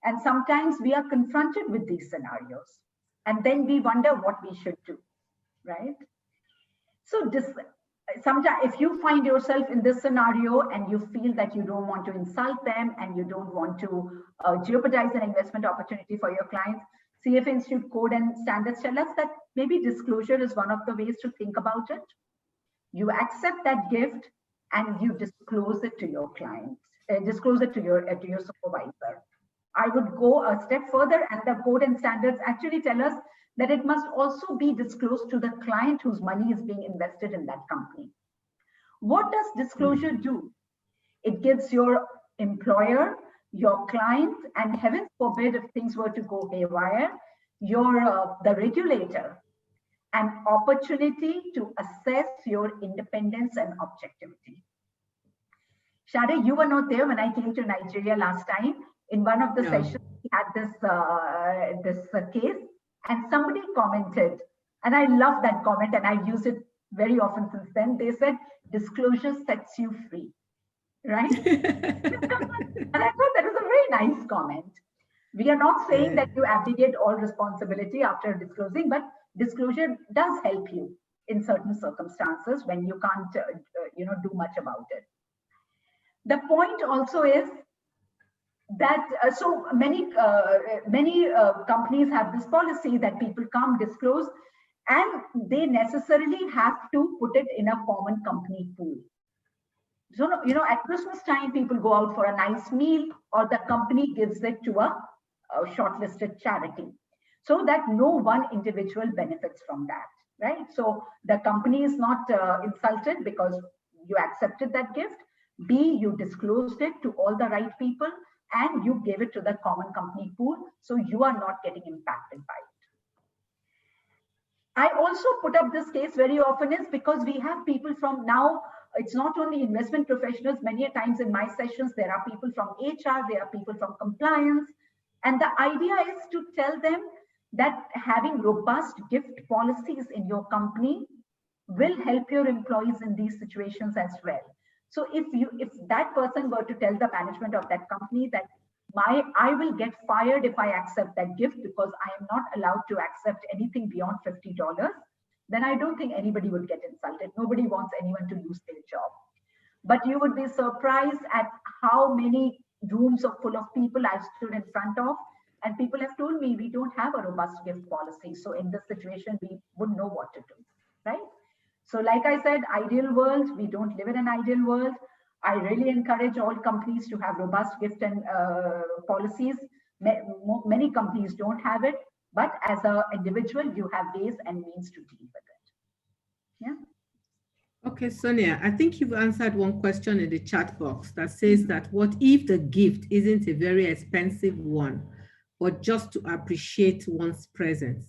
Speaker 1: And sometimes we are confronted with these scenarios. And then we wonder what we should do, right? So sometimes if you find yourself in this scenario and you feel that you don't want to insult them and you don't want to jeopardize an investment opportunity for your clients, CFA Institute code and standards tell us that maybe disclosure is one of the ways to think about it. You accept that gift and you disclose it to your client, disclose it to your supervisor. I would go a step further, and the code and standards actually tell us that it must also be disclosed to the client whose money is being invested in that company. What does disclosure do? It gives your employer, your client, and heaven forbid if things were to go haywire, the regulator, an opportunity to assess your independence and objectivity. Shade, you were not there when I came to Nigeria last time. In one of the sessions, we had this case, and somebody commented, and I love that comment, and I've used it very often since then. They said, disclosure sets you free, right? And I thought that was a very nice comment. We are not saying that you abdicate all responsibility after disclosing, but disclosure does help you in certain circumstances when you can't do much about it. The point also is that so many companies have this policy that people can't disclose, and they necessarily have to put it in a common company pool. So, at Christmas time, people go out for a nice meal, or the company gives it to a shortlisted charity, so that no one individual benefits from that, right? So the company is not insulted because you accepted that gift. B, you disclosed it to all the right people, and you gave it to the common company pool, so you are not getting impacted by it. I also put up this case very often is because we have people from now, it's not only investment professionals, many a times in my sessions, there are people from HR, there are people from compliance. And the idea is to tell them that having robust gift policies in your company will help your employees in these situations as well. So if that person were to tell the management of that company that I will get fired if I accept that gift because I am not allowed to accept anything beyond $50, then I don't think anybody would get insulted. Nobody wants anyone to lose their job. But you would be surprised at how many rooms full of people I've stood in front of, and people have told me we don't have a robust gift policy. So in this situation, we wouldn't know what to do, right? So like I said, ideal world, we don't live in an ideal world. I really encourage all companies to have robust gift and policies. Many companies don't have it, but as an individual, you have ways and means to deal with it. Yeah.
Speaker 2: Okay, Sonia, I think you've answered one question in the chat box that says that what if the gift isn't a very expensive one, but just to appreciate one's presence?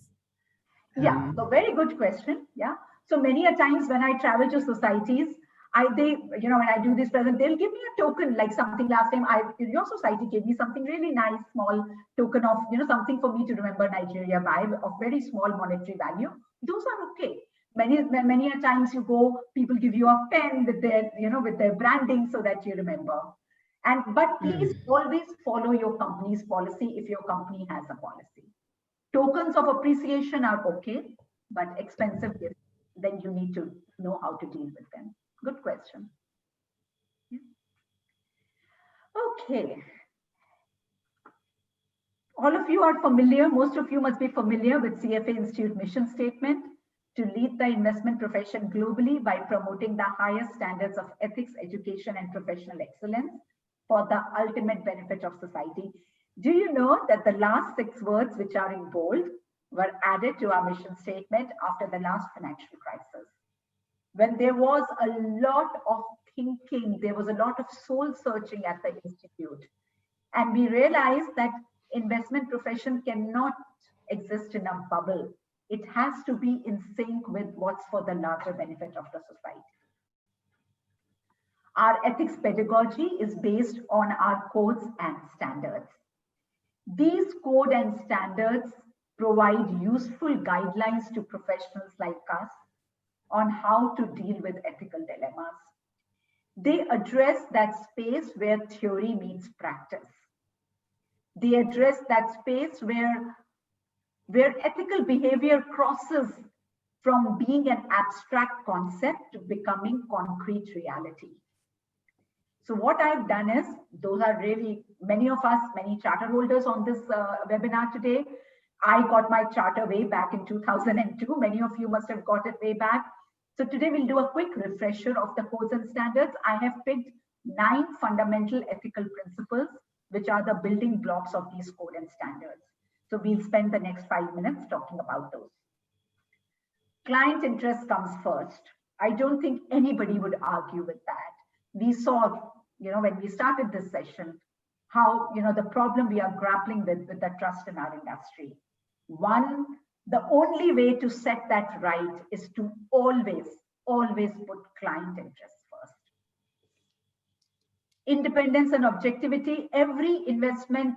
Speaker 1: Yeah, so very good question. Yeah. So many a times when I travel to societies, when I do this present, they'll give me a token, like something last time your society gave me something really nice, small token of, something for me to remember Nigeria by, of very small monetary value. Those are okay. Many a times you go, people give you a pen with their, with their branding so that you remember. But please always follow your company's policy if your company has a policy. Tokens of appreciation are okay, but expensive gifts, then you need to know how to deal with them. Good question. Yeah. Okay. All of you are familiar, most of you must be familiar with CFA Institute mission statement to lead the investment profession globally by promoting the highest standards of ethics, education, and professional excellence for the ultimate benefit of society. Do you know that the last 6 words, which are in bold, were added to our mission statement after the last financial crisis? When there was a lot of thinking, there was a lot of soul searching at the Institute. And we realized that investment profession cannot exist in a bubble. It has to be in sync with what's for the larger benefit of the society. Our ethics pedagogy is based on our codes and standards. These codes and standards provide useful guidelines to professionals like us on how to deal with ethical dilemmas. They address that space where theory meets practice. They address that space where ethical behavior crosses from being an abstract concept to becoming concrete reality. So what I've done is, those are really many of us, many charter holders on this webinar today. I got my charter way back in 2002. Many of you must have got it way back. So today we'll do a quick refresher of the codes and standards. I have picked 9 fundamental ethical principles, which are the building blocks of these code and standards. So we'll spend the next 5 minutes talking about those. Client interest comes first. I don't think anybody would argue with that. We saw, when we started this session, how, the problem we are grappling with the trust in our industry. One, the only way to set that right is to always put client interest first. Independence and objectivity. Every investment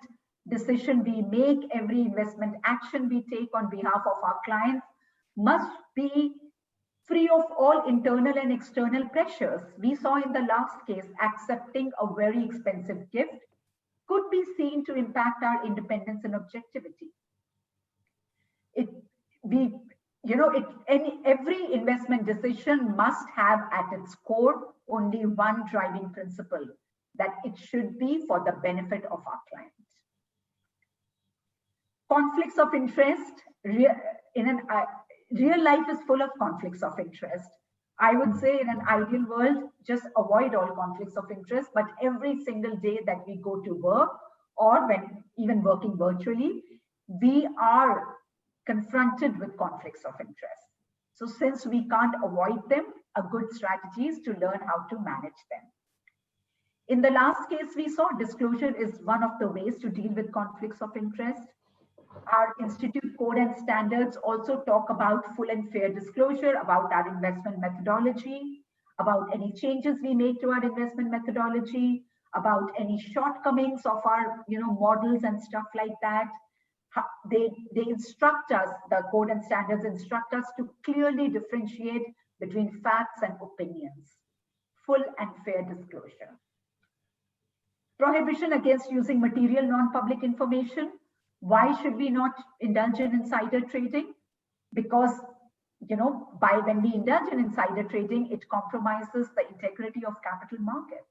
Speaker 1: decision we make, every investment action we take on behalf of our clients must be free of all internal and external pressures. We saw in the last case, accepting a very expensive gift could be seen to impact our independence and objectivity. Every investment decision must have at its core only one driving principle, that it should be for the benefit of our clients. Conflicts of interest. Real life is full of conflicts of interest. I would say in an ideal world, just avoid all conflicts of interest, but every single day that we go to work or when even working virtually, we are confronted with conflicts of interest. So since we can't avoid them, a good strategy is to learn how to manage them. In the last case we saw, disclosure is one of the ways to deal with conflicts of interest. Our institute code and standards also talk about full and fair disclosure, about our investment methodology, about any changes we make to our investment methodology, about any shortcomings of our models and stuff like that. They instruct us, the code and standards instruct us to clearly differentiate between facts and opinions. Full and fair disclosure. Prohibition against using material non-public information. Why should we not indulge in insider trading? Because when we indulge in insider trading, it compromises the integrity of capital market.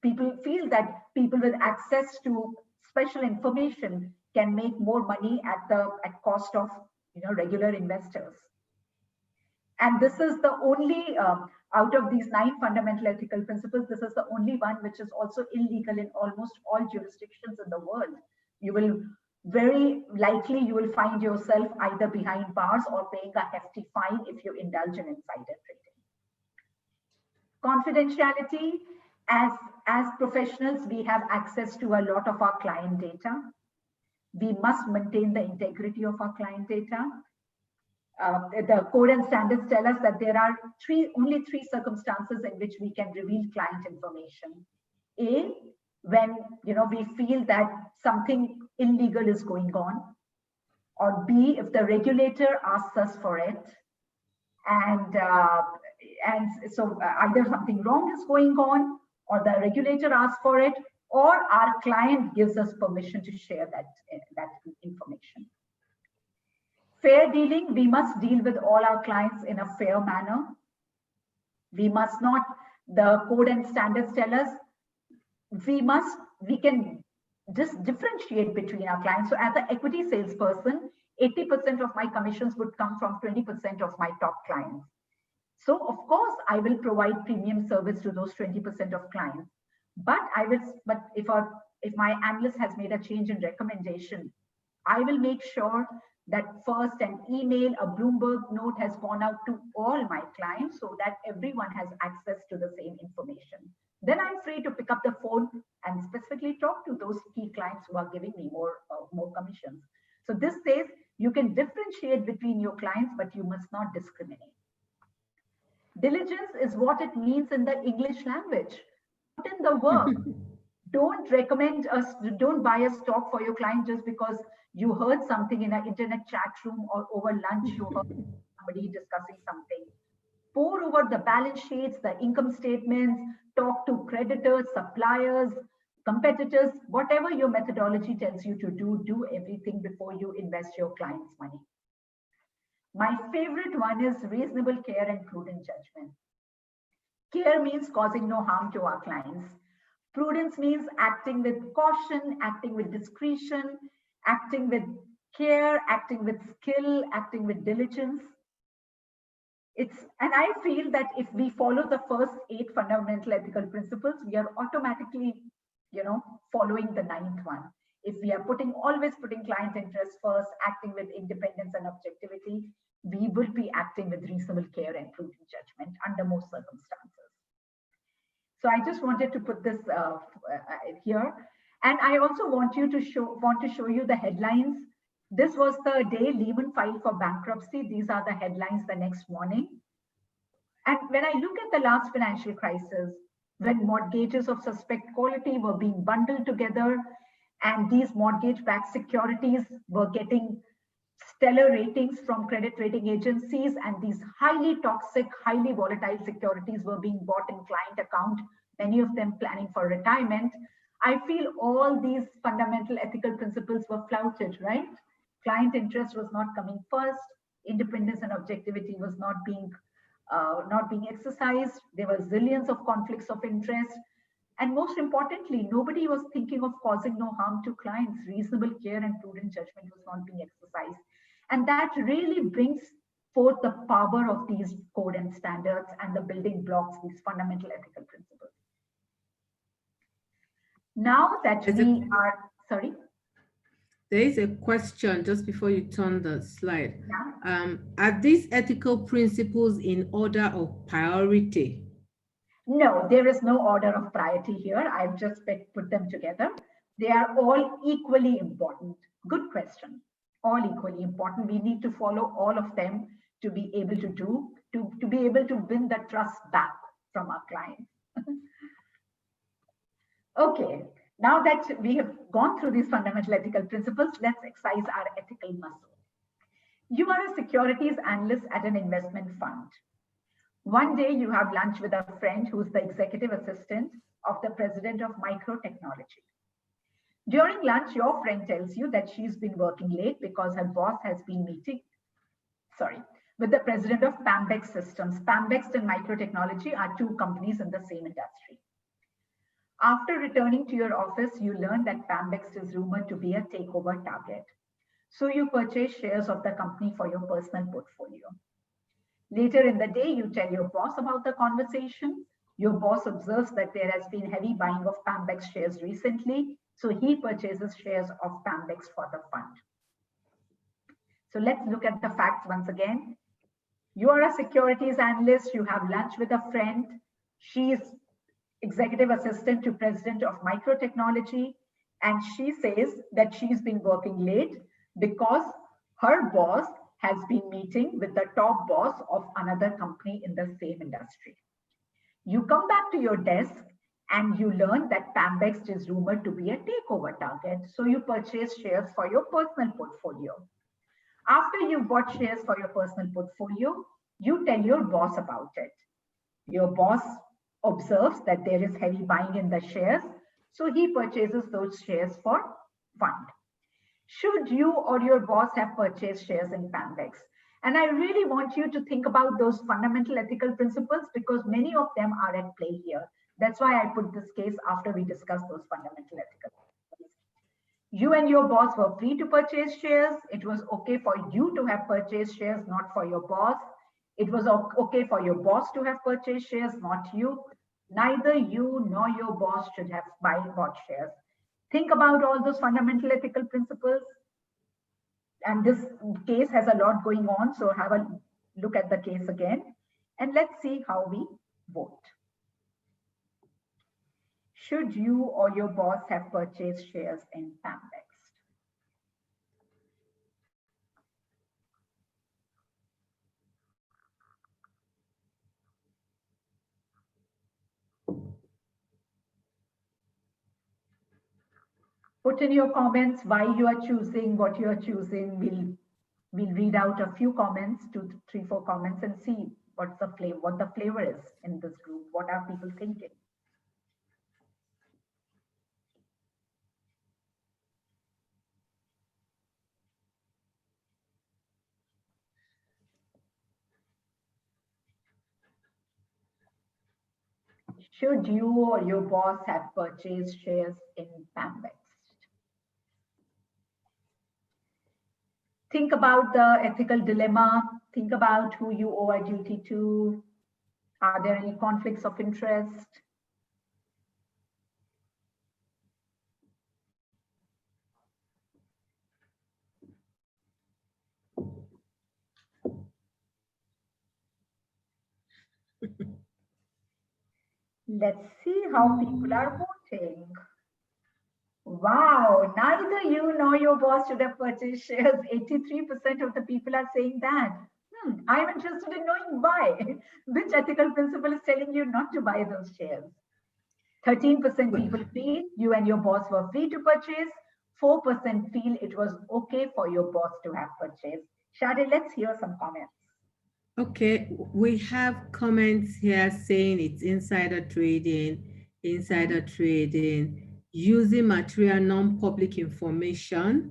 Speaker 1: People feel that people with access to special information can make more money at cost of regular investors. And this is the only out of these 9 fundamental ethical principles, this is the only one which is also illegal in almost all jurisdictions in the world. You will very likely find yourself either behind bars or paying a hefty fine if you indulge in insider trading. Confidentiality. As professionals, we have access to a lot of our client data. We must maintain the integrity of our client data. The code and standards tell us that there are only three circumstances in which we can reveal client information. A, when we feel that something illegal is going on, or B, if the regulator asks us for it, and so either something wrong is going on, or the regulator asks for it, or our client gives us permission to share that information. Fair dealing, we must deal with all our clients in a fair manner. We must not, the code and standards tell us, we can just differentiate between our clients. So as an equity salesperson, 80% of my commissions would come from 20% of my top clients. So of course, I will provide premium service to those 20% of clients. But if my analyst has made a change in recommendation, I will make sure that first an email, a Bloomberg note has gone out to all my clients so that everyone has access to the same information. Then I'm free to pick up the phone and specifically talk to those key clients who are giving me more commissions. So this says you can differentiate between your clients, but you must not discriminate. Diligence is what it means in the English language. Put in the work. Don't buy a stock for your client just because you heard something in an internet chat room or over lunch, you heard somebody discussing something. Pour over the balance sheets, the income statements, talk to creditors, suppliers, competitors, whatever your methodology tells you to do everything before you invest your client's money. My favorite one is reasonable care and prudent judgment. Care means causing no harm to our clients. Prudence means acting with caution, acting with discretion, acting with care, acting with skill, acting with diligence. And I feel that if we follow the first 8 fundamental ethical principles, we are automatically, following the 9th one. If we are always putting client interest first, acting with independence and objectivity, we will be acting with reasonable care and prudent judgment under most circumstances. So I just wanted to put this here. And I also want to show you the headlines. This was the day Lehman filed for bankruptcy. These are the headlines the next morning. And when I look at the last financial crisis, when mortgages of suspect quality were being bundled together, and these mortgage-backed securities were getting stellar ratings from credit rating agencies, and these highly toxic, highly volatile securities were being bought in client account, many of them planning for retirement, I feel all these fundamental ethical principles were flouted, right? Client interest was not coming first, independence and objectivity was not being exercised. There were zillions of conflicts of interest. And most importantly, nobody was thinking of causing no harm to clients. Reasonable care and prudent judgment was not being exercised. And that really brings forth the power of these code and standards and the building blocks, these fundamental ethical principles. Now that we are, sorry?
Speaker 2: There is a question just before you turn the slide. Yeah. Are these ethical principles in order of priority?
Speaker 1: No, there is no order of priority here. I've just put them together. They are all equally important. Good question. All equally important. We need to follow all of them to be able to be able to win the trust back from our clients. Okay, now that we have gone through these fundamental ethical principles, let's exercise our ethical muscle. You are a securities analyst at an investment fund. One day you have lunch with a friend who's the executive assistant of the president of microtechnology. During lunch, your friend tells you that she's been working late because her boss has been meeting, with the president of Pambex Systems. Pambex and microtechnology are two companies in the same industry. After returning to your office, you learn that Pambex is rumored to be a takeover target. So you purchase shares of the company for your personal portfolio. Later in the day, you tell your boss about the conversation. Your boss observes that there has been heavy buying of Pambex shares recently, so he purchases shares of Pambex for the fund. So let's look at the facts once again. You are a securities analyst, you have lunch with a friend. She is executive assistant to president of microtechnology, and she says that she's been working late because her boss has been meeting with the top boss of another company in the same industry. You come back to your desk and you learn that Pambex is rumored to be a takeover target. So you purchase shares for your personal portfolio. After you bought shares for your personal portfolio, you tell your boss about it. Your boss observes that there is heavy buying in the shares, so he purchases those shares for fund. Should you or your boss have purchased shares in Pambex? And I really want you to think about those fundamental ethical principles because many of them are at play here. That's why I put this case after we discuss those fundamental ethical principles. You and your boss were free to purchase shares. It was okay for you to have purchased shares, not for your boss. It was okay for your boss to have purchased shares, not you. Neither you nor your boss should have bought shares. Think about all those fundamental ethical principles. And this case has a lot going on, so have a look at the case again. And let's see how we vote. Should you or your boss have purchased shares in Pambex? Put in your comments why you are choosing, what you are choosing. We'll read out a few comments, 2, 3, 4 comments, and see what the flavor is in this group. What are people thinking? Should you or your boss have purchased shares in Pambex? Think about the ethical dilemma. Think about who you owe a duty to. Are there any conflicts of interest? Let's see how people are voting. Wow, neither you nor your boss should have purchased shares. 83% of the people are saying that. I'm interested in knowing why. Which ethical principle is telling you not to buy those shares? 13% people feel you and your boss were free to purchase. 4% feel it was okay for your boss to have purchased. Shade, let's hear some comments.
Speaker 2: Okay, we have comments here saying it's insider trading, using material non-public information,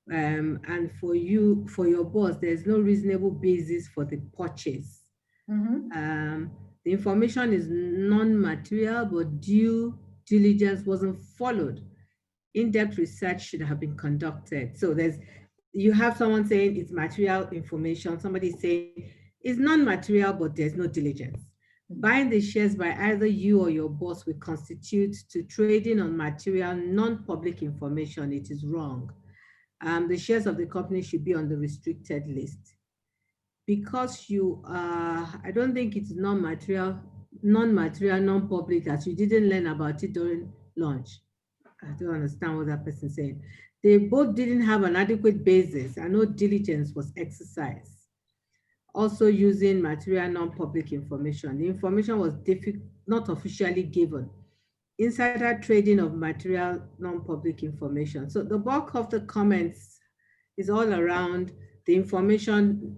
Speaker 2: and for your boss, there's no reasonable basis for the purchase. The information is non-material, but due diligence wasn't followed. In-depth research should have been conducted. So you have someone saying it's material information, somebody saying it's non-material, but there's no diligence. Buying the shares by either you or your boss will constitute to trading on material, non-public information. It is wrong. The shares of the company should be on the restricted list. Because you I don't think it's non-material, non-public, as you didn't learn about it during lunch. I don't understand what that person said. They both didn't have an adequate basis and no diligence was exercised. Also using material non-public information. The information was not officially given. Insider trading of material non-public information. So the bulk of the comments is all around the information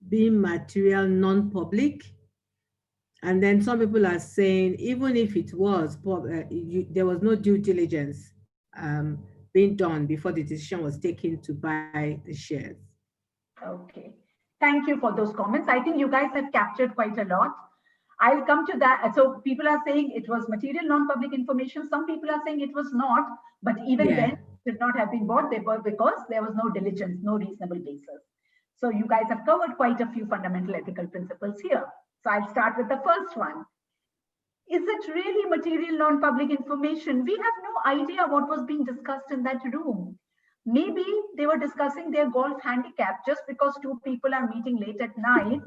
Speaker 2: being material non-public. And then some people are saying, even if it was, there was no due diligence being done before the decision was taken to buy the shares.
Speaker 1: Okay. Thank you for those comments. I think you guys have captured quite a lot. I'll come to that. So people are saying it was material non-public information. Some people are saying it was not, but even then it should not have been bought. They were because there was no diligence, no reasonable basis. So you guys have covered quite a few fundamental ethical principles here. So I'll start with the first one. Is it really material non-public information? We have no idea what was being discussed in that room. Maybe they were discussing their golf handicap just because two people are meeting late at night.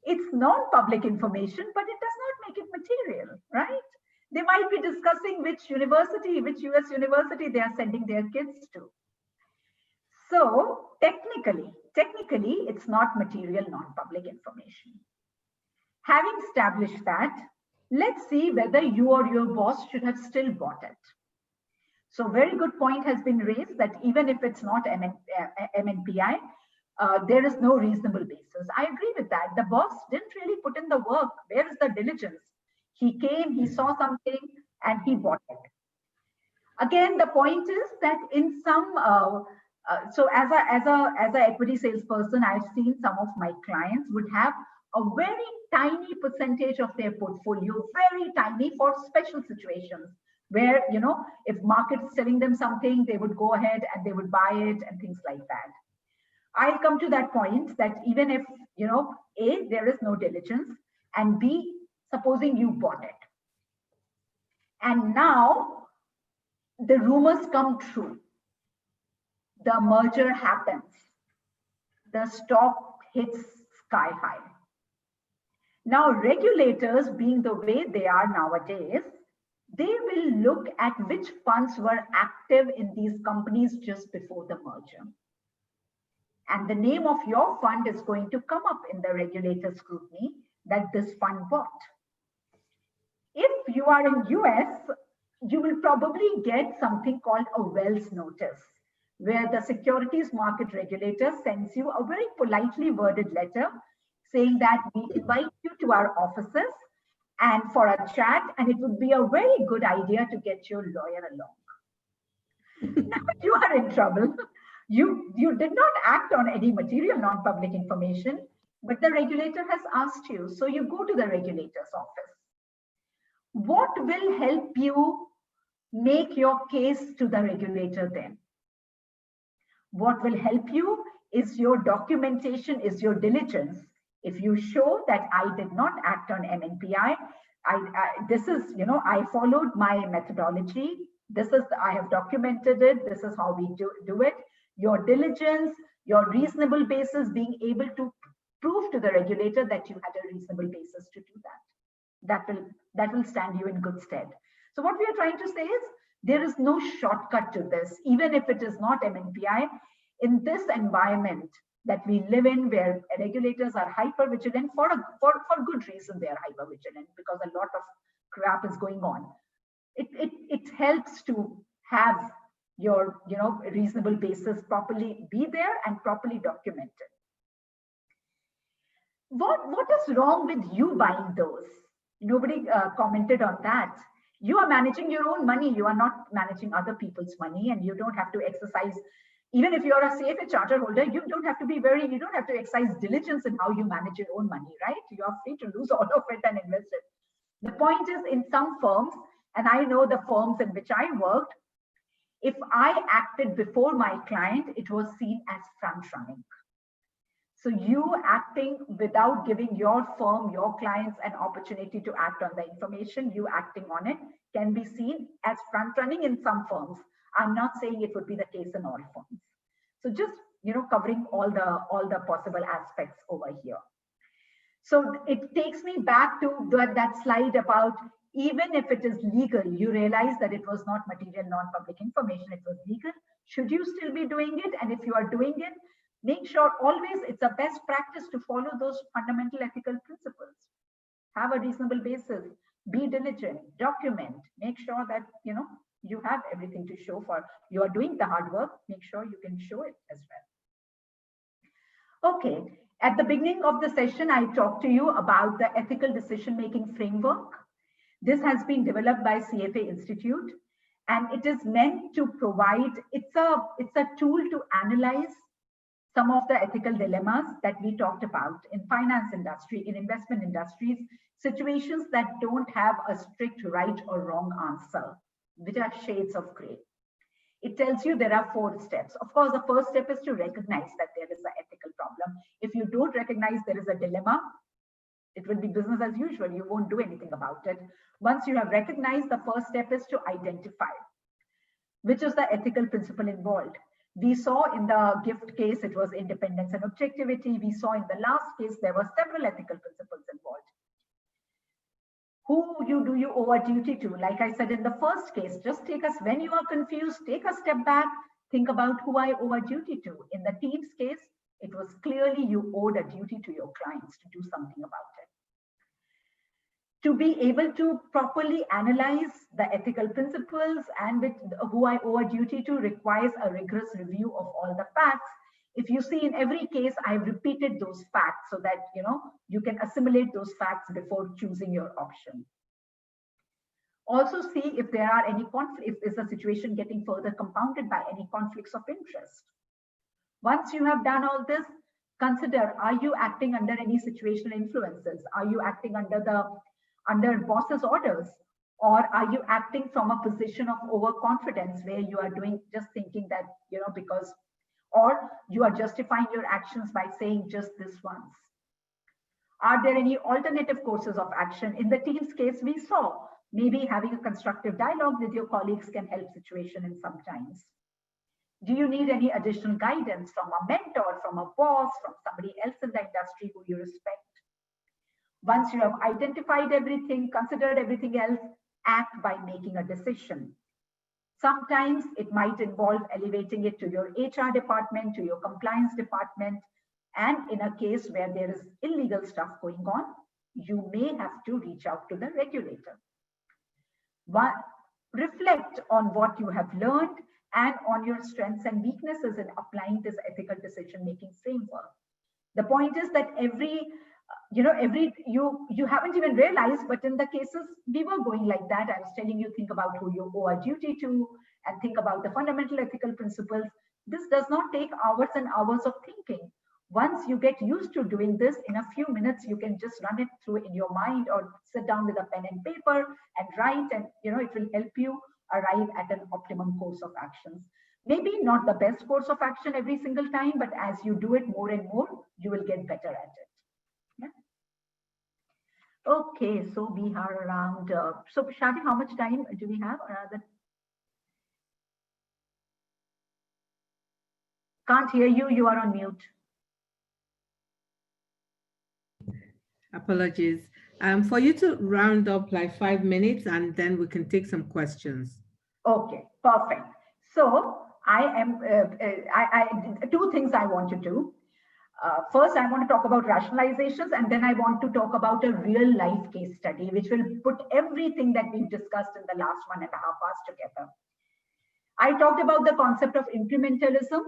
Speaker 1: It's non-public information, but it does not make it material, right? They might be discussing which university, which US university they are sending their kids to. So technically, it's not material non-public information. Having established that, let's see whether you or your boss should have still bought it. So very good point has been raised that even if it's not MNPI, there is no reasonable basis. I agree with that. The boss didn't really put in the work. Where is the diligence? He came, he saw something, and he bought it. Again, the point is that in some, so as a equity salesperson, I've seen some of my clients would have a very tiny percentage of their portfolio, very tiny, for special situations where, you know, if market is telling them something, they would go ahead and they would buy it and things like that. I'll come to that point that even if, you know, A, there is no diligence, and B, supposing you bought it. And now the rumors come true. The merger happens. The stock hits sky high. Now, regulators, being the way they are nowadays, they will look at which funds were active in these companies just before the merger. And the name of your fund is going to come up in the regulator scrutiny that this fund bought. If you are in US, you will probably get something called a Wells notice, where the securities market regulator sends you a very politely worded letter saying that we invite you to our offices and for a chat, and it would be a very good idea to get your lawyer along. Now you are in trouble. You did not act on any material non-public information, but the regulator has asked you. So you go to the regulator's office. What will help you make your case to the regulator then? What will help you is your documentation, is your diligence. If you show that I did not act on MNPI, this is, you know, I followed my methodology. This is, I have documented it. This is how we do it. Your diligence, your reasonable basis, being able to prove to the regulator that you had a reasonable basis to do that. That will stand you in good stead. So what we are trying to say is there is no shortcut to this, even if it is not MNPI. In this environment that we live in, where regulators are hyper vigilant for good reason, they are hyper vigilant because a lot of crap is going on. It helps to have your, you know, reasonable basis properly be there and properly documented. What is wrong with you buying those? Nobody commented on that. You are managing your own money. You are not managing other people's money, and you don't have to exercise. Even if you're a CFA charter holder, you don't have to exercise diligence in how you manage your own money, right? You are free to lose all of it and invest it. The point is, in some firms, and I know the firms in which I worked, If I acted before my client, it was seen as front running. So you acting without giving your firm, your clients an opportunity to act on the information, you acting on it can be seen as front running in some firms. I'm not saying it would be the case in all firms. So just, covering all the possible aspects over here. So it takes me back to that slide about, even if it is legal, you realize that it was not material non-public information, it was legal. Should you still be doing it? And if you are doing it, make sure always it's a best practice to follow those fundamental ethical principles. Have a reasonable basis, be diligent, document, make sure that, you have everything to show for, you are doing the hard work, make sure you can show it as well. Okay, at the beginning of the session, I talked to you about the ethical decision-making framework. This has been developed by CFA Institute, and it is meant to provide, it's a tool to analyze some of the ethical dilemmas that we talked about in finance industry, in investment industries, situations that don't have a strict right or wrong answer, which are shades of gray. It tells you there are 4 steps. Of course, the first step is to recognize that there is an ethical problem. If you don't recognize there is a dilemma, it will be business as usual. You won't do anything about it. Once you have recognized, the first step is to identify which is the ethical principle involved. We saw in the gift case, it was independence and objectivity. We saw in the last case, there were several ethical principles involved. Who do you owe a duty to? Like I said in the first case, just when you are confused, take a step back, think about who I owe a duty to. In the team's case, it was clearly you owed a duty to your clients to do something about it. To be able to properly analyze the ethical principles and with who I owe a duty to requires a rigorous review of all the facts. If you see in every case, I've repeated those facts so that you can assimilate those facts before choosing your option. Also see if there are any conflicts, if is the situation getting further compounded by any conflicts of interest. Once you have done all this, consider, are you acting under any situational influences? Are you acting under boss's orders? Or are you acting from a position of overconfidence where you are just thinking that, because, or you are justifying your actions by saying just this once? Are there any alternative courses of action? In the team's case, we saw maybe having a constructive dialogue with your colleagues can help situation in some times. Do you need any additional guidance from a mentor, from a boss, from somebody else in the industry who you respect? Once you have identified everything, considered everything else, act by making a decision. Sometimes it might involve elevating it to your HR department, to your compliance department, and in a case where there is illegal stuff going on, you may have to reach out to the regulator. Reflect on what you have learned and on your strengths and weaknesses in applying this ethical decision-making framework. The point is that you haven't even realized, but in the cases we were going like that. I was telling you, think about who you owe a duty to and think about the fundamental ethical principles. This does not take hours and hours of thinking. Once you get used to doing this, in a few minutes, you can just run it through in your mind or sit down with a pen and paper and write, and it will help you arrive at an optimum course of actions. Maybe not the best course of action every single time, but as you do it more and more, you will get better at it. Okay, so we are around, so Shadi, how much time do we have? Can't hear you, you are on mute.
Speaker 2: Apologies. For you to round up like 5 minutes and then we can take some questions.
Speaker 1: Okay, perfect. So I am, two things I want to do. First, I want to talk about rationalizations, and then I want to talk about a real life case study, which will put everything that we've discussed in the last 1.5 hours together. I talked about the concept of incrementalism,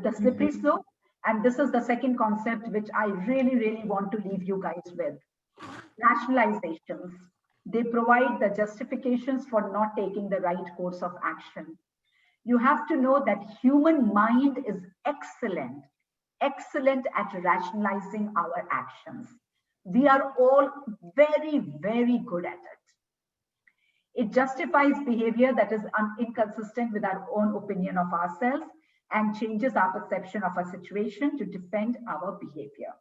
Speaker 1: the slippery slope, and this is the second concept which I really, really want to leave you guys with. Rationalizations. They provide the justifications for not taking the right course of action. You have to know that human mind is excellent at rationalizing our actions. We are all very, very good at it. It justifies behavior that is inconsistent with our own opinion of ourselves and changes our perception of a situation to defend our behavior.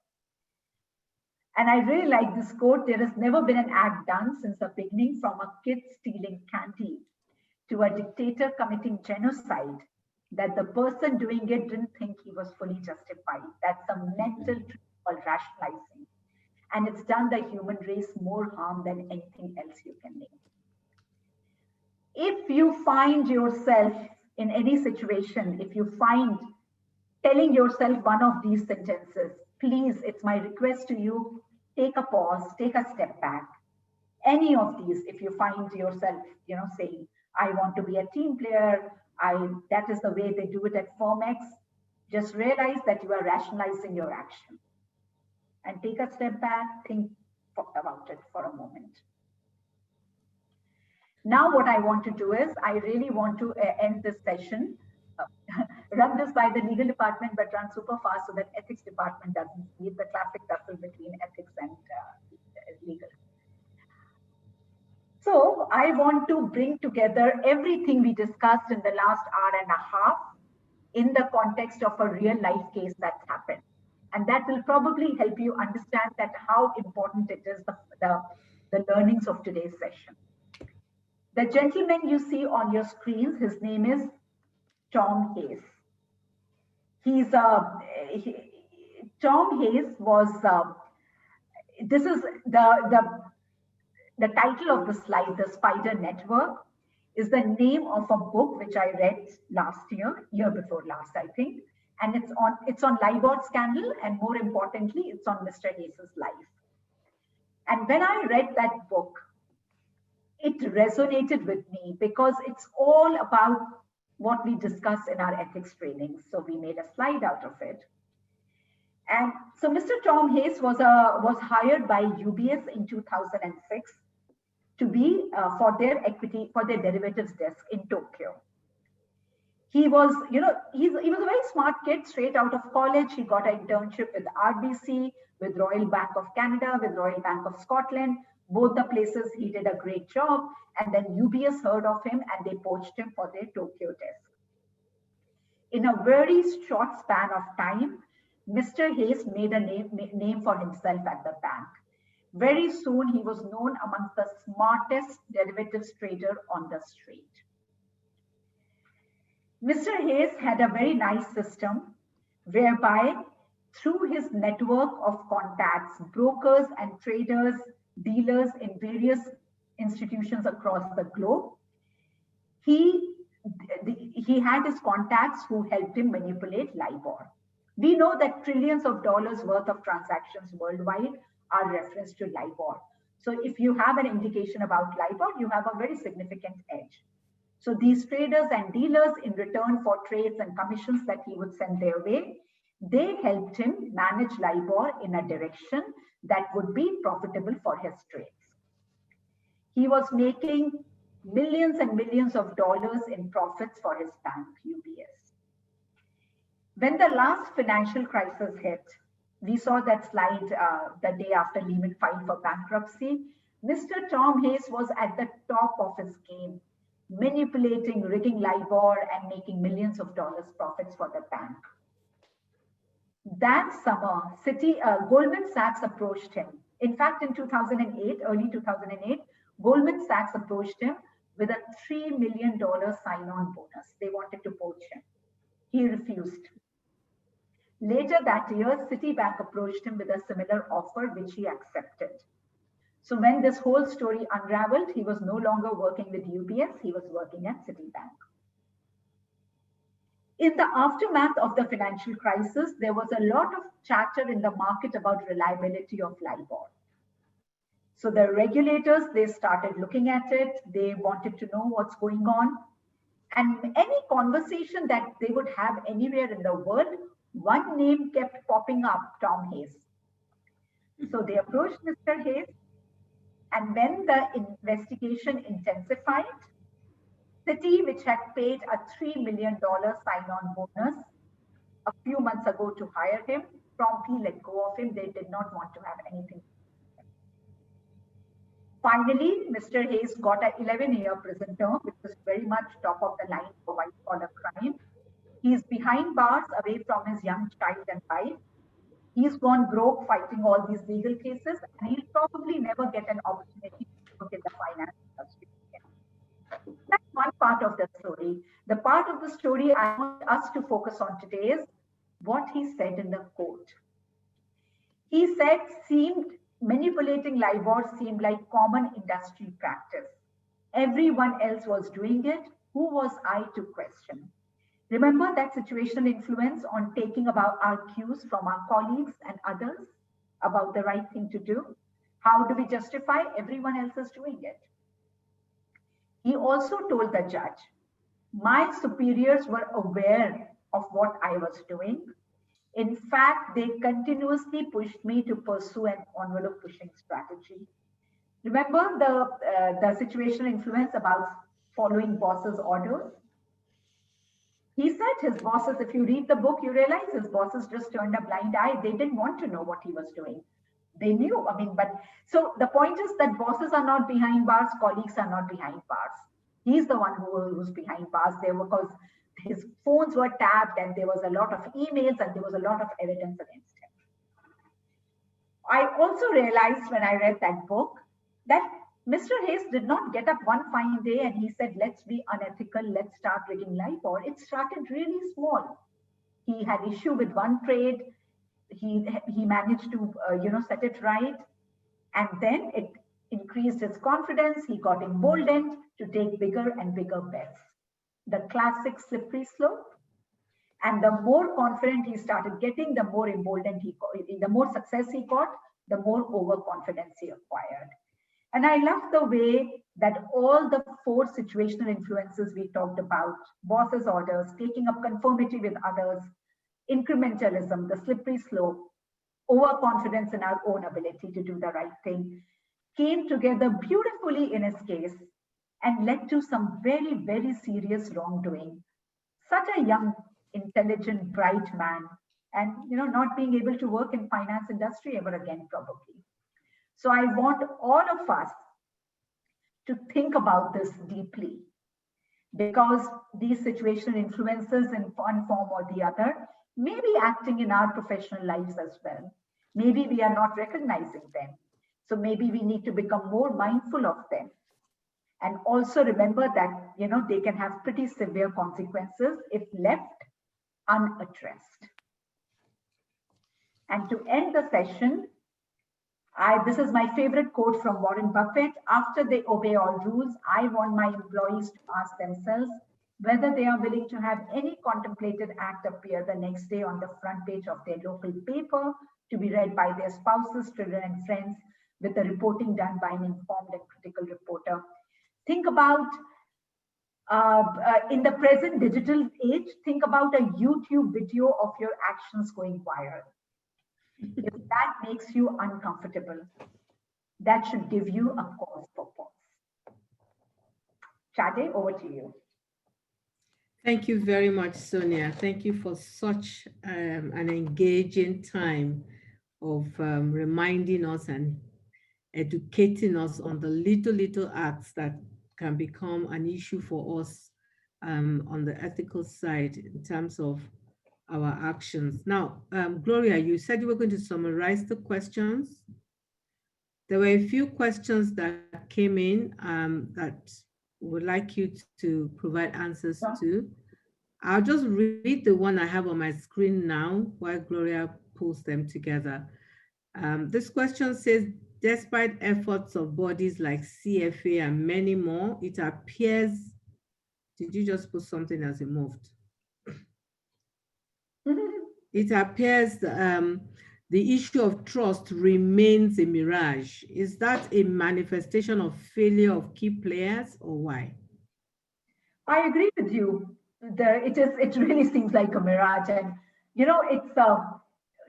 Speaker 1: And I really like this quote: there has never been an act done since the beginning, from a kid stealing candy to a dictator committing genocide, that the person doing it didn't think he was fully justified. That's a mental trick called rationalizing. And it's done the human race more harm than anything else you can name. If you find yourself in any situation, if you find telling yourself one of these sentences, please, it's my request to you, take a pause, take a step back. Any of these, if you find yourself, saying, I want to be a team player, that is the way they do it at Firmex, just realize that you are rationalizing your action. And take a step back, think about it for a moment. Now what I want to do is, I really want to end this session, run this by the legal department, but run super fast so that ethics department doesn't see the classic tussle between ethics and legal. So I want to bring together everything we discussed in the last hour and a half in the context of a real life case that's happened. And that will probably help you understand that how important it is, the learnings of today's session. The gentleman you see on your screens, his name is Tom Hayes. Tom Hayes was, this is the title of the slide, The Spider Network, is the name of a book which I read last year before last, I think. And it's on LIBOR scandal, and more importantly, it's on Mr. Hayes' life. And when I read that book, it resonated with me because it's all about what we discuss in our ethics training. So we made a slide out of it. And so Mr. Tom Hayes was hired by UBS in 2006 to be for their derivatives desk in Tokyo. He was, he was a very smart kid, straight out of college. He got an internship with RBC, with Royal Bank of Canada, with Royal Bank of Scotland. Both the places he did a great job. And then UBS heard of him and they poached him for their Tokyo desk. In a very short span of time, Mr. Hayes made a name for himself at the bank. Very soon, he was known amongst the smartest derivatives trader on the street. Mr. Hayes had a very nice system whereby through his network of contacts, brokers and traders, dealers in various institutions across the globe, he had his contacts who helped him manipulate LIBOR. We know that trillions of dollars worth of transactions worldwide are referenced to LIBOR. So if you have an indication about LIBOR, you have a very significant edge. So these traders and dealers, in return for trades and commissions that he would send their way, they helped him manage LIBOR in a direction that would be profitable for his trades. He was making millions and millions of dollars in profits for his bank, UBS. When the last financial crisis hit, we saw that slide the day after Lehman filed for bankruptcy. Mr. Tom Hayes was at the top of his game, manipulating, rigging LIBOR and making millions of dollars profits for the bank. That summer, Goldman Sachs approached him. In fact, in 2008, early 2008, Goldman Sachs approached him with a $3 million sign-on bonus. They wanted to poach him. He refused. Later that year, Citibank approached him with a similar offer, which he accepted. So when this whole story unraveled, he was no longer working with UBS, he was working at Citibank. In the aftermath of the financial crisis, there was a lot of chatter in the market about reliability of LIBOR. So the regulators, they started looking at it. They wanted to know what's going on. And any conversation that they would have anywhere in the world, one name kept popping up, Tom Hayes. So they approached Mr. Hayes. And when the investigation intensified, Citi, which had paid a $3 million sign-on bonus a few months ago to hire him, promptly let go of him. They did not want to have anything. Finally, Mr. Hayes got an 11-year prison term, which was very much top of the line for white-collar crime. He's behind bars, away from his young child and wife. He's gone broke fighting all these legal cases, and he'll probably never get an opportunity to work in the finance industry again. That's one part of the story. The part of the story I want us to focus on today is what he said in the court. He said manipulating LIBOR seemed like common industry practice. Everyone else was doing it. Who was I to question? Remember that situational influence on taking about our cues from our colleagues and others about the right thing to do? How do we justify everyone else is doing it? He also told the judge, my superiors were aware of what I was doing. In fact, they continuously pushed me to pursue an envelope pushing strategy. Remember the situational influence about following bosses' orders? He said his bosses, if you read the book, you realize his bosses just turned a blind eye. They didn't want to know what he was doing. They knew, but so the point is that bosses are not behind bars, colleagues are not behind bars. He's the one who was behind bars there because his phones were tapped and there was a lot of emails and there was a lot of evidence against him. I also realized when I read that book that Mr. Hayes did not get up one fine day and he said, let's be unethical, let's start rigging LIBOR. It started really small. He had issue with one trade. He managed to set it right. And then it increased his confidence. He got emboldened to take bigger and bigger bets. The classic slippery slope. And the more confident he started getting, the more emboldened he got, the more success he got, the more overconfidence he acquired. And I love the way that all the 4 situational influences we talked about, bosses' orders, taking up conformity with others, incrementalism, the slippery slope, overconfidence in our own ability to do the right thing, came together beautifully in his case and led to some very, very serious wrongdoing. Such a young, intelligent, bright man, and not being able to work in finance industry ever again, probably. So I want all of us to think about this deeply, because these situational influences in one form or the other may be acting in our professional lives as well. Maybe we are not recognizing them. So maybe we need to become more mindful of them. And also remember that, they can have pretty severe consequences if left unaddressed. And to end the session, this is my favorite quote from Warren Buffett. After they obey all rules, I want my employees to ask themselves whether they are willing to have any contemplated act appear the next day on the front page of their local paper to be read by their spouses, children, and friends, with the reporting done by an informed and critical reporter. Think about, in the present digital age, think about a YouTube video of your actions going viral. If that makes you uncomfortable, that should give you a cause for pause. Shade, over to you.
Speaker 2: Thank you very much, Sonia. Thank you for such an engaging time of reminding us and educating us on the little acts that can become an issue for us on the ethical side in terms of our actions. Now, Gloria, you said you were going to summarize the questions. There were a few questions that came in that would like you to provide answers to. I'll just read the one I have on my screen now while Gloria pulls them together. This question says, despite efforts of bodies like CFA and many more, it appears, did you just put something as it moved? It appears the issue of trust remains a mirage. Is that a manifestation of failure of key players, or why?
Speaker 1: I agree with you. It really seems like a mirage, and it's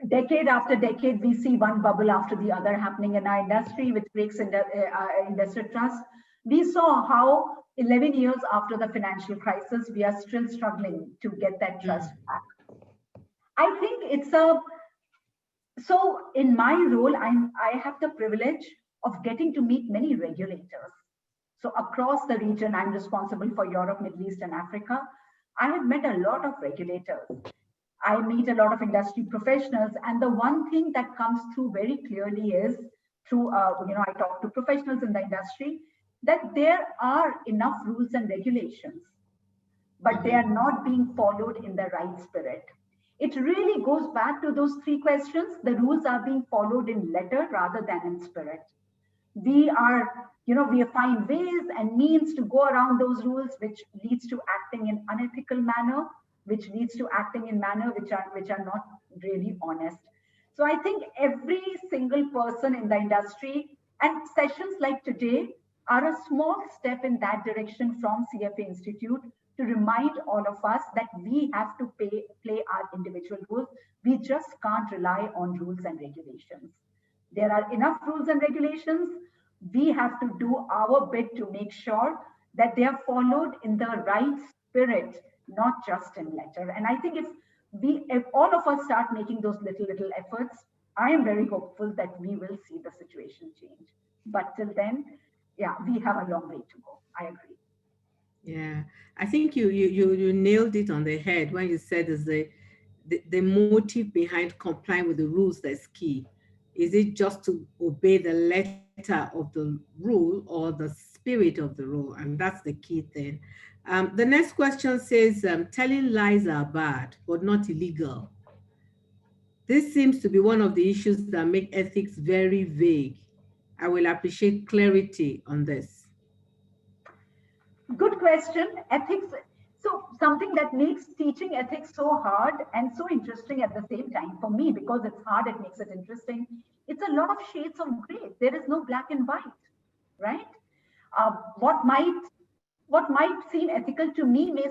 Speaker 1: decade after decade we see one bubble after the other happening in our industry, which breaks investor trust. We saw how 11 years after the financial crisis, we are still struggling to get that trust back. I think it's so in my role, I have the privilege of getting to meet many regulators. So across the region, I'm responsible for Europe, Middle East, and Africa. I have met a lot of regulators. I meet a lot of industry professionals, and the one thing that comes through very clearly is through, I talk to professionals in the industry, that there are enough rules and regulations, but they are not being followed in the right spirit. It really goes back to those three questions. The rules are being followed in letter rather than in spirit. We find ways and means to go around those rules, which leads to acting in unethical manner, which leads to acting in manner which are not really honest. So I think every single person in the industry, and sessions like today are a small step in that direction from CFA Institute to remind all of us that we have to play our individual roles. We just can't rely on rules and regulations. There are enough rules and regulations. We have to do our bit to make sure that they are followed in the right spirit, not just in letter. And I think if all of us start making those little efforts, I am very hopeful that we will see the situation change. But till then, yeah, we have a long way to go. I agree.
Speaker 2: Yeah, I think you nailed it on the head when you said is the motive behind complying with the rules that's key. Is it just to obey the letter of the rule or the spirit of the rule? And that's the key thing. The next question says, telling lies are bad, but not illegal. This seems to be one of the issues that make ethics very vague. I will appreciate clarity on this.
Speaker 1: Good question. Ethics. So something that makes teaching ethics so hard and so interesting at the same time for me, because it's hard, it makes it interesting. It's a lot of shades of gray. There is no black and white, right? Uh, what might what might seem ethical to me may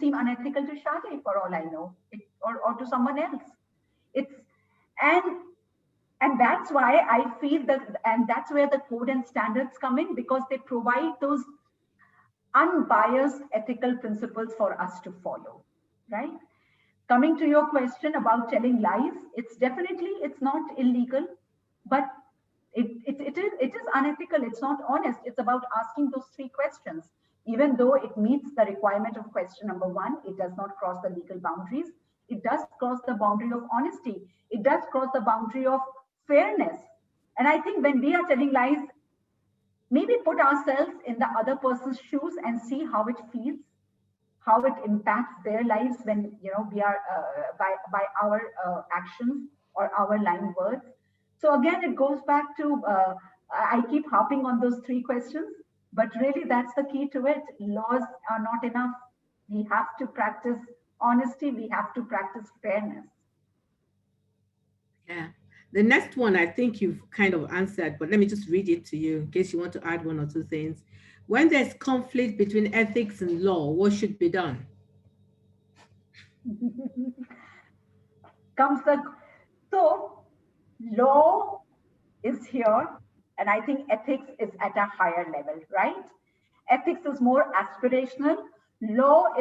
Speaker 1: seem unethical to Shade for all I know, or to someone else. It's and and that's why I feel that, and that's where the code and standards come in, because they provide those unbiased ethical principles for us to follow, right? Coming to your question about telling lies, it's not illegal, but it is unethical. It's not honest. It's about asking those three questions. Even though it meets the requirement of question number one, it does not cross the legal boundaries. It does cross the boundary of honesty. It does cross the boundary of fairness. And I think when we are telling lies, maybe put ourselves in the other person's shoes and see how it feels, how it impacts their lives when we are by our actions or our lying words. So again, it goes back to I keep harping on those three questions, but really that's the key to it. Laws are not enough. We have to practice honesty. We have to practice fairness.
Speaker 2: Yeah. The next one, I think you've kind of answered, but let me just read it to you in case you want to add one or two things. When there's conflict between ethics and law, what should be done?
Speaker 1: So law is here, and I think ethics is at a higher level, right? Ethics is more aspirational. Law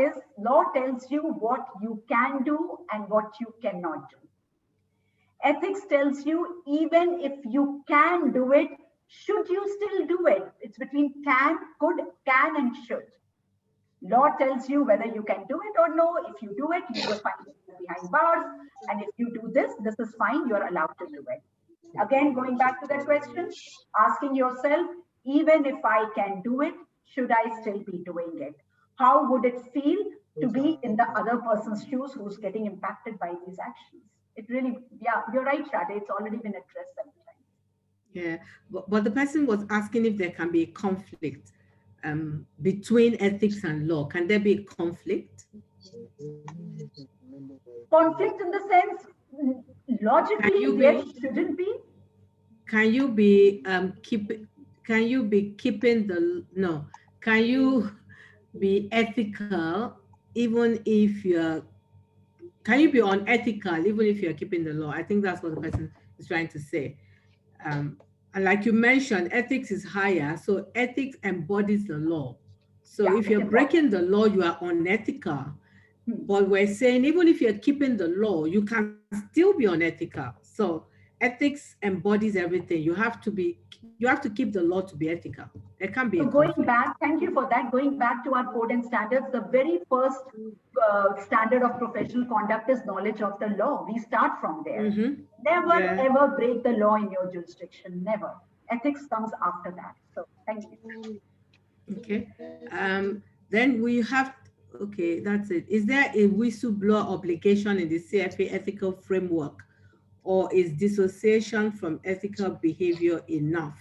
Speaker 1: tells you what you can do and what you cannot do. Ethics tells you even if you can do it, should you still do it? It's between could, can, and should. Law tells you whether you can do it or no. If you do it, you will find yourself behind bars. And if you do this is fine, you're allowed to do it. Again, going back to that question, asking yourself, even if I can do it, should I still be doing it? How would it feel to be in the other person's shoes who's getting impacted by these actions? It really, yeah, you're right, Shade. It's already been addressed several times.
Speaker 2: Yeah, but the person was asking if there can be a conflict between ethics and law. Can there be a conflict?
Speaker 1: Conflict in the sense, logically, there shouldn't be.
Speaker 2: Can you be keeping the no? Can you be ethical even if you're? Can you be unethical even if you're keeping the law? I think that's what the person is trying to say. And like you mentioned, ethics is higher. So ethics embodies the law. So yeah, if you're breaking the law, you are unethical. But we're saying even if you're keeping the law, you can still be unethical. So ethics embodies everything. You have to keep the law to be ethical. There can't be
Speaker 1: So
Speaker 2: a
Speaker 1: going
Speaker 2: conflict.
Speaker 1: back, thank you for that. Going back to our code and standards, the very first standard of professional conduct is knowledge of the law. We start from there. Never ever break the law in your jurisdiction. Never. Ethics comes after that. So thank you.
Speaker 2: Okay. Then we have. Okay, that's it. Is there a whistleblower obligation in the CFA ethical framework, or is dissociation from ethical behavior enough?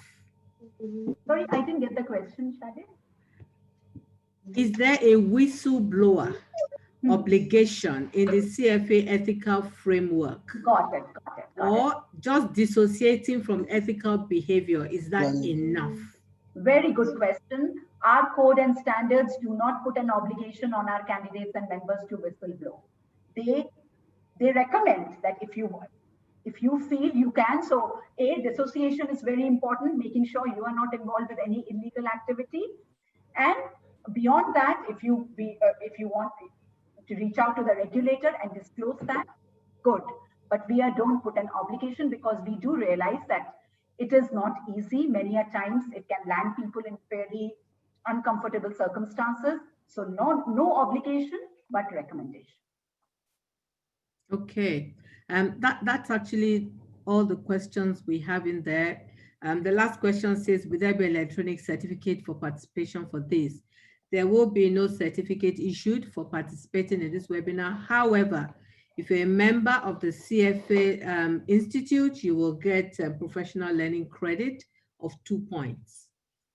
Speaker 1: Sorry, I didn't get the question, Shade.
Speaker 2: Is there a whistleblower obligation in the CFA ethical framework?
Speaker 1: Got it.
Speaker 2: Or just dissociating from ethical behavior, is that enough?
Speaker 1: Very good question. Our code and standards do not put an obligation on our candidates and members to whistleblow. They recommend that if you feel you can. So dissociation is very important, making sure you are not involved with any illegal activity. And beyond that, if you want to reach out to the regulator and disclose that, good. But we don't put an obligation, because we do realize that it is not easy. Many a times it can land people in fairly uncomfortable circumstances. So no obligation, but recommendation.
Speaker 2: Okay, that's actually all the questions we have in there. The last question says, will there be an electronic certificate for participation for this? There will be no certificate issued for participating in this webinar. However, if you're a member of the CFA Institute, you will get a professional learning credit of 2 points.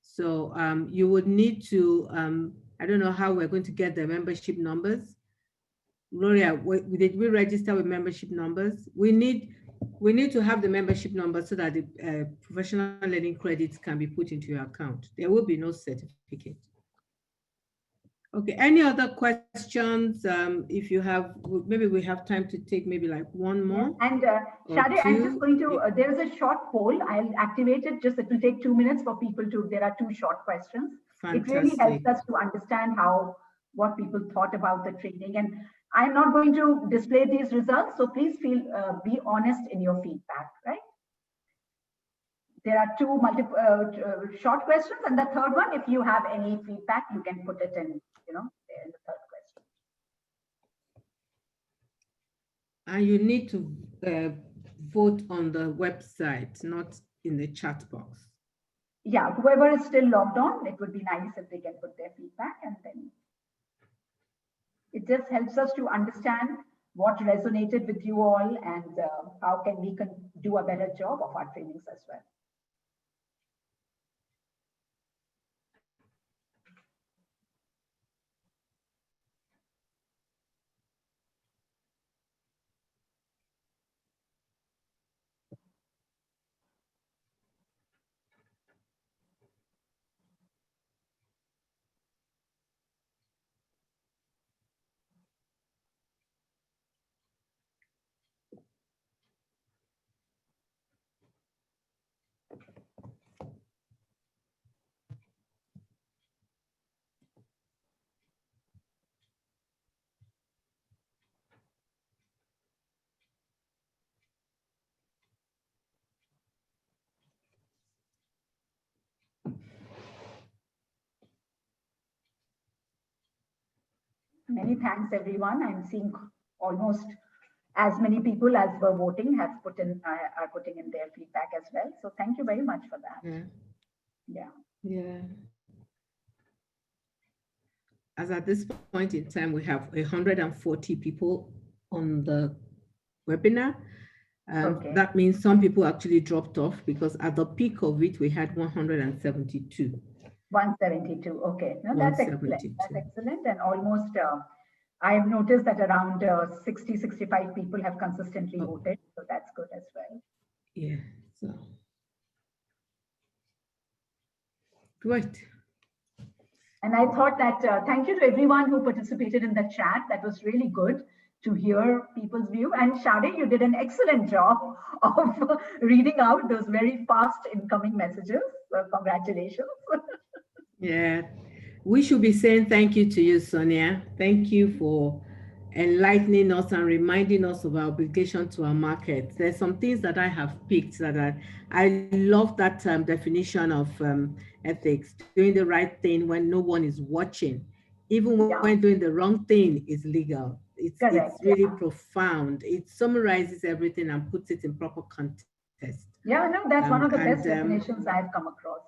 Speaker 2: So you would need to, I don't know how we're going to get the membership numbers. Gloria, did we register with membership numbers? We need to have the membership numbers so that the professional learning credits can be put into your account. There will be no certificate. Okay, any other questions? If you have, maybe we have time to take maybe like one more.
Speaker 1: And Shade, I'm just going to, there is a short poll. I'll activate it. It will take 2 minutes for people to, there are 2 short questions. Fantastic. It really helps us to understand what people thought about the training. And I'm not going to display these results, so please be honest in your feedback, right? There are 2 short questions, and the third one, if you have any feedback, you can put it in, in the third question.
Speaker 2: And you need to vote on the website, not in the chat box.
Speaker 1: Yeah, whoever is still logged on, it would be nice if they can put their feedback, and then it just helps us to understand what resonated with you all, and how can we do a better job of our trainings as well. Many thanks, everyone. I'm seeing almost as many people as were voting are putting in their feedback as well. So thank you very much for that.
Speaker 2: Yeah. As at this point in time, we have 140 people on the webinar. Okay. That means some people actually dropped off, because at the peak of it, we had 172.
Speaker 1: 172. Okay. No, that's excellent. That's excellent. And almost, I've noticed that around 60, 65 people have consistently voted. So that's good as well.
Speaker 2: Yeah. So. Great.
Speaker 1: And I thought that thank you to everyone who participated in the chat. That was really good to hear people's view. And Shade, you did an excellent job of reading out those very fast incoming messages. So congratulations.
Speaker 2: Yeah, we should be saying thank you to you, Sonia. Thank you for enlightening us and reminding us of our obligation to our market. There's some things that I have picked that I love that definition of ethics, doing the right thing when no one is watching, even when
Speaker 1: Yeah,
Speaker 2: doing the wrong thing is legal. It's
Speaker 1: correct.
Speaker 2: really
Speaker 1: Yeah.
Speaker 2: profound. It summarizes everything and puts it in proper context.
Speaker 1: Yeah, no, that's one of the
Speaker 2: And
Speaker 1: best definitions I've come across.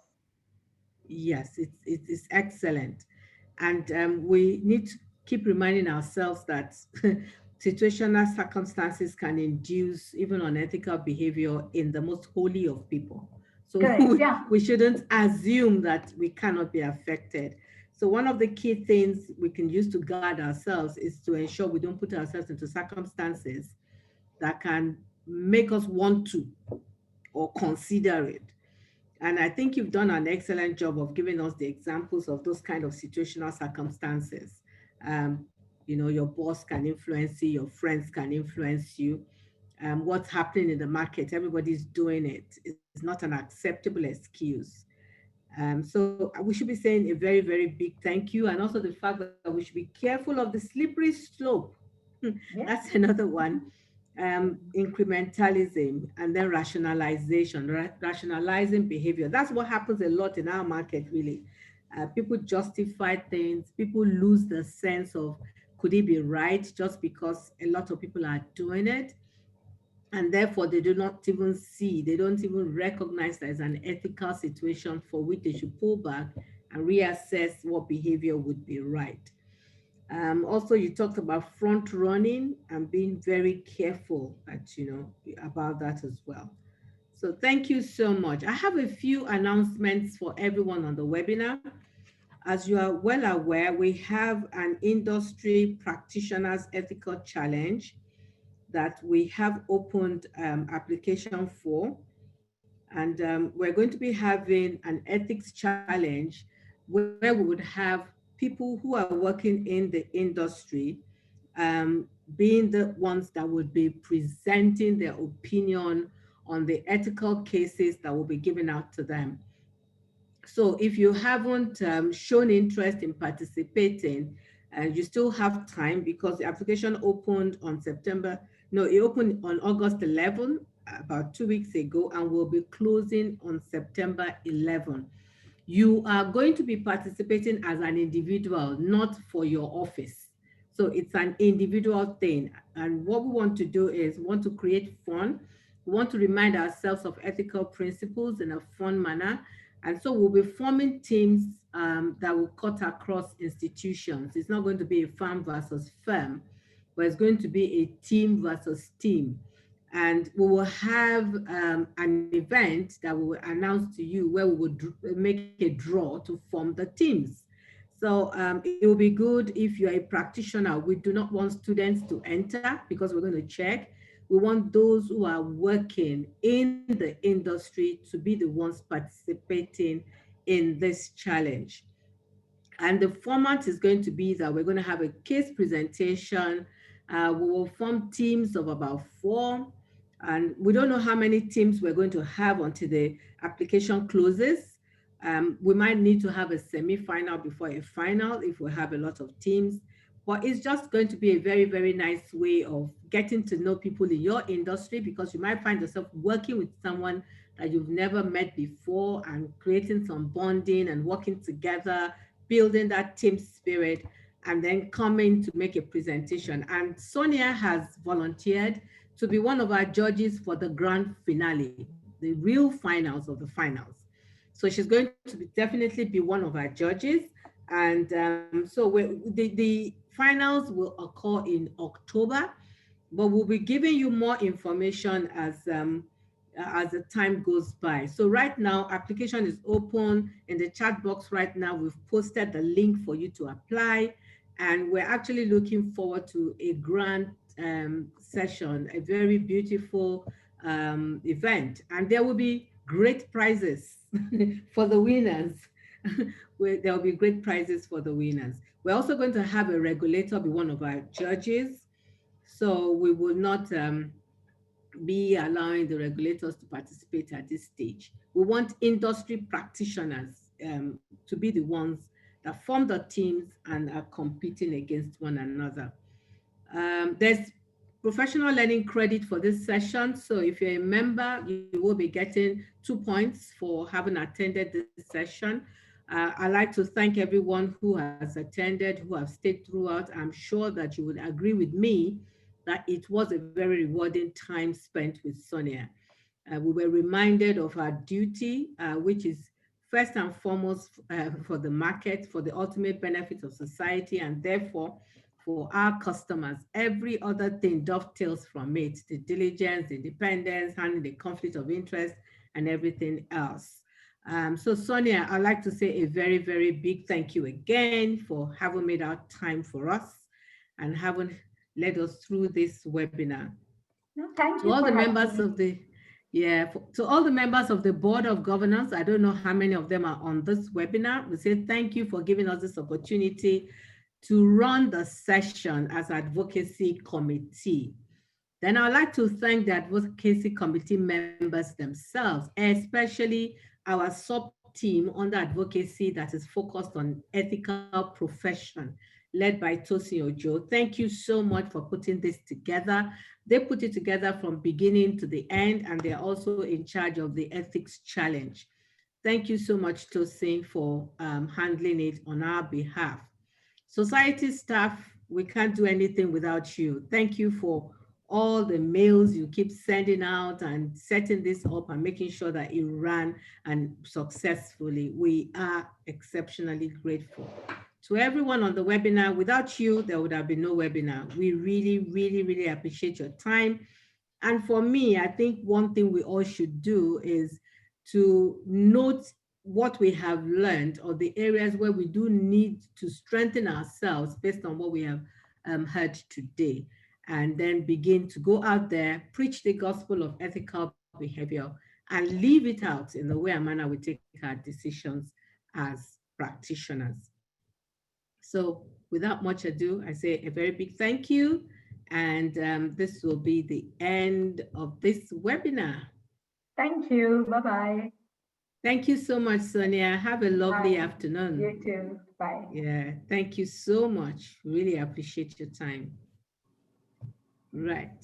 Speaker 2: Yes, it is excellent. And we need to keep reminding ourselves that situational circumstances can induce even unethical behavior in the most holy of people. So
Speaker 1: Correct. Yeah.
Speaker 2: we shouldn't assume that we cannot be affected. So one of the key things we can use to guard ourselves is to ensure we don't put ourselves into circumstances that can make us want to or consider it. And I think you've done an excellent job of giving us the examples of those kind of situational circumstances. Um, your boss can influence you, your friends can influence you. What's happening in the market, everybody's doing it. It's not an acceptable excuse. So we should be saying a very, very big thank you. And also the fact that we should be careful of the slippery slope.
Speaker 1: Yeah.
Speaker 2: That's another one. Incrementalism and then rationalization, rationalizing behavior. That's what happens a lot in our market, really. People justify things, people lose the sense of could it be right just because a lot of people are doing it, and therefore they do not even see, they don't even recognize that as an ethical situation for which they should pull back and reassess what behavior would be right. Also, you talked about front running and being very careful about that as well. So thank you so much. I have a few announcements for everyone on the webinar. As you are well aware, we have an industry practitioners ethical challenge that we have opened application for. And we're going to be having an ethics challenge where we would have people who are working in the industry being the ones that would be presenting their opinion on the ethical cases that will be given out to them. So if you haven't shown interest in participating, you still have time because the application opened on it opened on August 11, about 2 weeks ago, and will be closing on September 11. You are going to be participating as an individual, not for your office. So it's an individual thing. And what we want to do is we want to create fun. We want to remind ourselves of ethical principles in a fun manner. And so we'll be forming teams that will cut across institutions. It's not going to be a firm versus firm, but it's going to be a team versus team. And we will have an event that we will announce to you where we will make a draw to form the teams. So it will be good if you're a practitioner. We do not want students to enter because we're going to check. We want those who are working in the industry to be the ones participating in this challenge. And the format is going to be that we're going to have a case presentation. We will form teams of about 4. And we don't know how many teams we're going to have until the application closes. We might need to have a semi-final before a final if we have a lot of teams. But it's just going to be a very, very nice way of getting to know people in your industry, because you might find yourself working with someone that you've never met before and creating some bonding and working together, building that team spirit, and then coming to make a presentation. And Sonia has volunteered to be one of our judges for the grand finale, the real finals of the finals. So she's going to definitely be one of our judges. And so the finals will occur in October, but we'll be giving you more information as the time goes by. So right now, application is open. In the chat box right now, we've posted the link for you to apply. And we're actually looking forward to a grand session, a very beautiful event. And there will be great prizes for the winners. There will be great prizes for the winners. We're also going to have a regulator be one of our judges. So we will not be allowing the regulators to participate at this stage. We want industry practitioners to be the ones that form the teams and are competing against one another. There's professional learning credit for this session. So if you're a member, you will be getting 2 points for having attended this session. I'd like to thank everyone who has attended, who have stayed throughout. I'm sure that you would agree with me that it was a very rewarding time spent with Sonia. We were reminded of our duty, which is first and foremost for the market, for the ultimate benefit of society, and therefore for our customers. Every other thing dovetails from it, the diligence, the independence, handling the conflict of interest, and everything else. So Sonia, I'd like to say a very, very big thank you again for having made out time for us and having led us through this webinar.
Speaker 1: No, thank
Speaker 2: To
Speaker 1: you
Speaker 2: all
Speaker 1: for
Speaker 2: the
Speaker 1: having
Speaker 2: members
Speaker 1: me.
Speaker 2: of the, to all the members of the Board of Governors, I don't know how many of them are on this webinar. We say thank you for giving us this opportunity to run the session as advocacy committee. Then I'd like to thank the advocacy committee members themselves, especially our sub-team under advocacy that is focused on ethical profession, led by Tosin Ojo. Thank you so much for putting this together. They put it together from beginning to the end, and they're also in charge of the ethics challenge. Thank you so much, Tosin, for handling it on our behalf. Society staff, we can't do anything without you. Thank you for all the mails you keep sending out and setting this up and making sure that it ran and successfully. We are exceptionally grateful. To everyone on the webinar, without you, there would have been no webinar. We really, really, really appreciate your time. And for me, I think one thing we all should do is to note what we have learned or the areas where we do need to strengthen ourselves based on what we have heard today, and then begin to go out there, preach the gospel of ethical behavior, and leave it out in the way and manner we take our decisions as practitioners. So without much ado, I say a very big thank you. And this will be the end of this webinar.
Speaker 1: Thank you. Bye-bye.
Speaker 2: Thank you so much, Sonia. Have a lovely afternoon.
Speaker 1: You too. Bye.
Speaker 2: Yeah, thank you so much. Really appreciate your time. Right.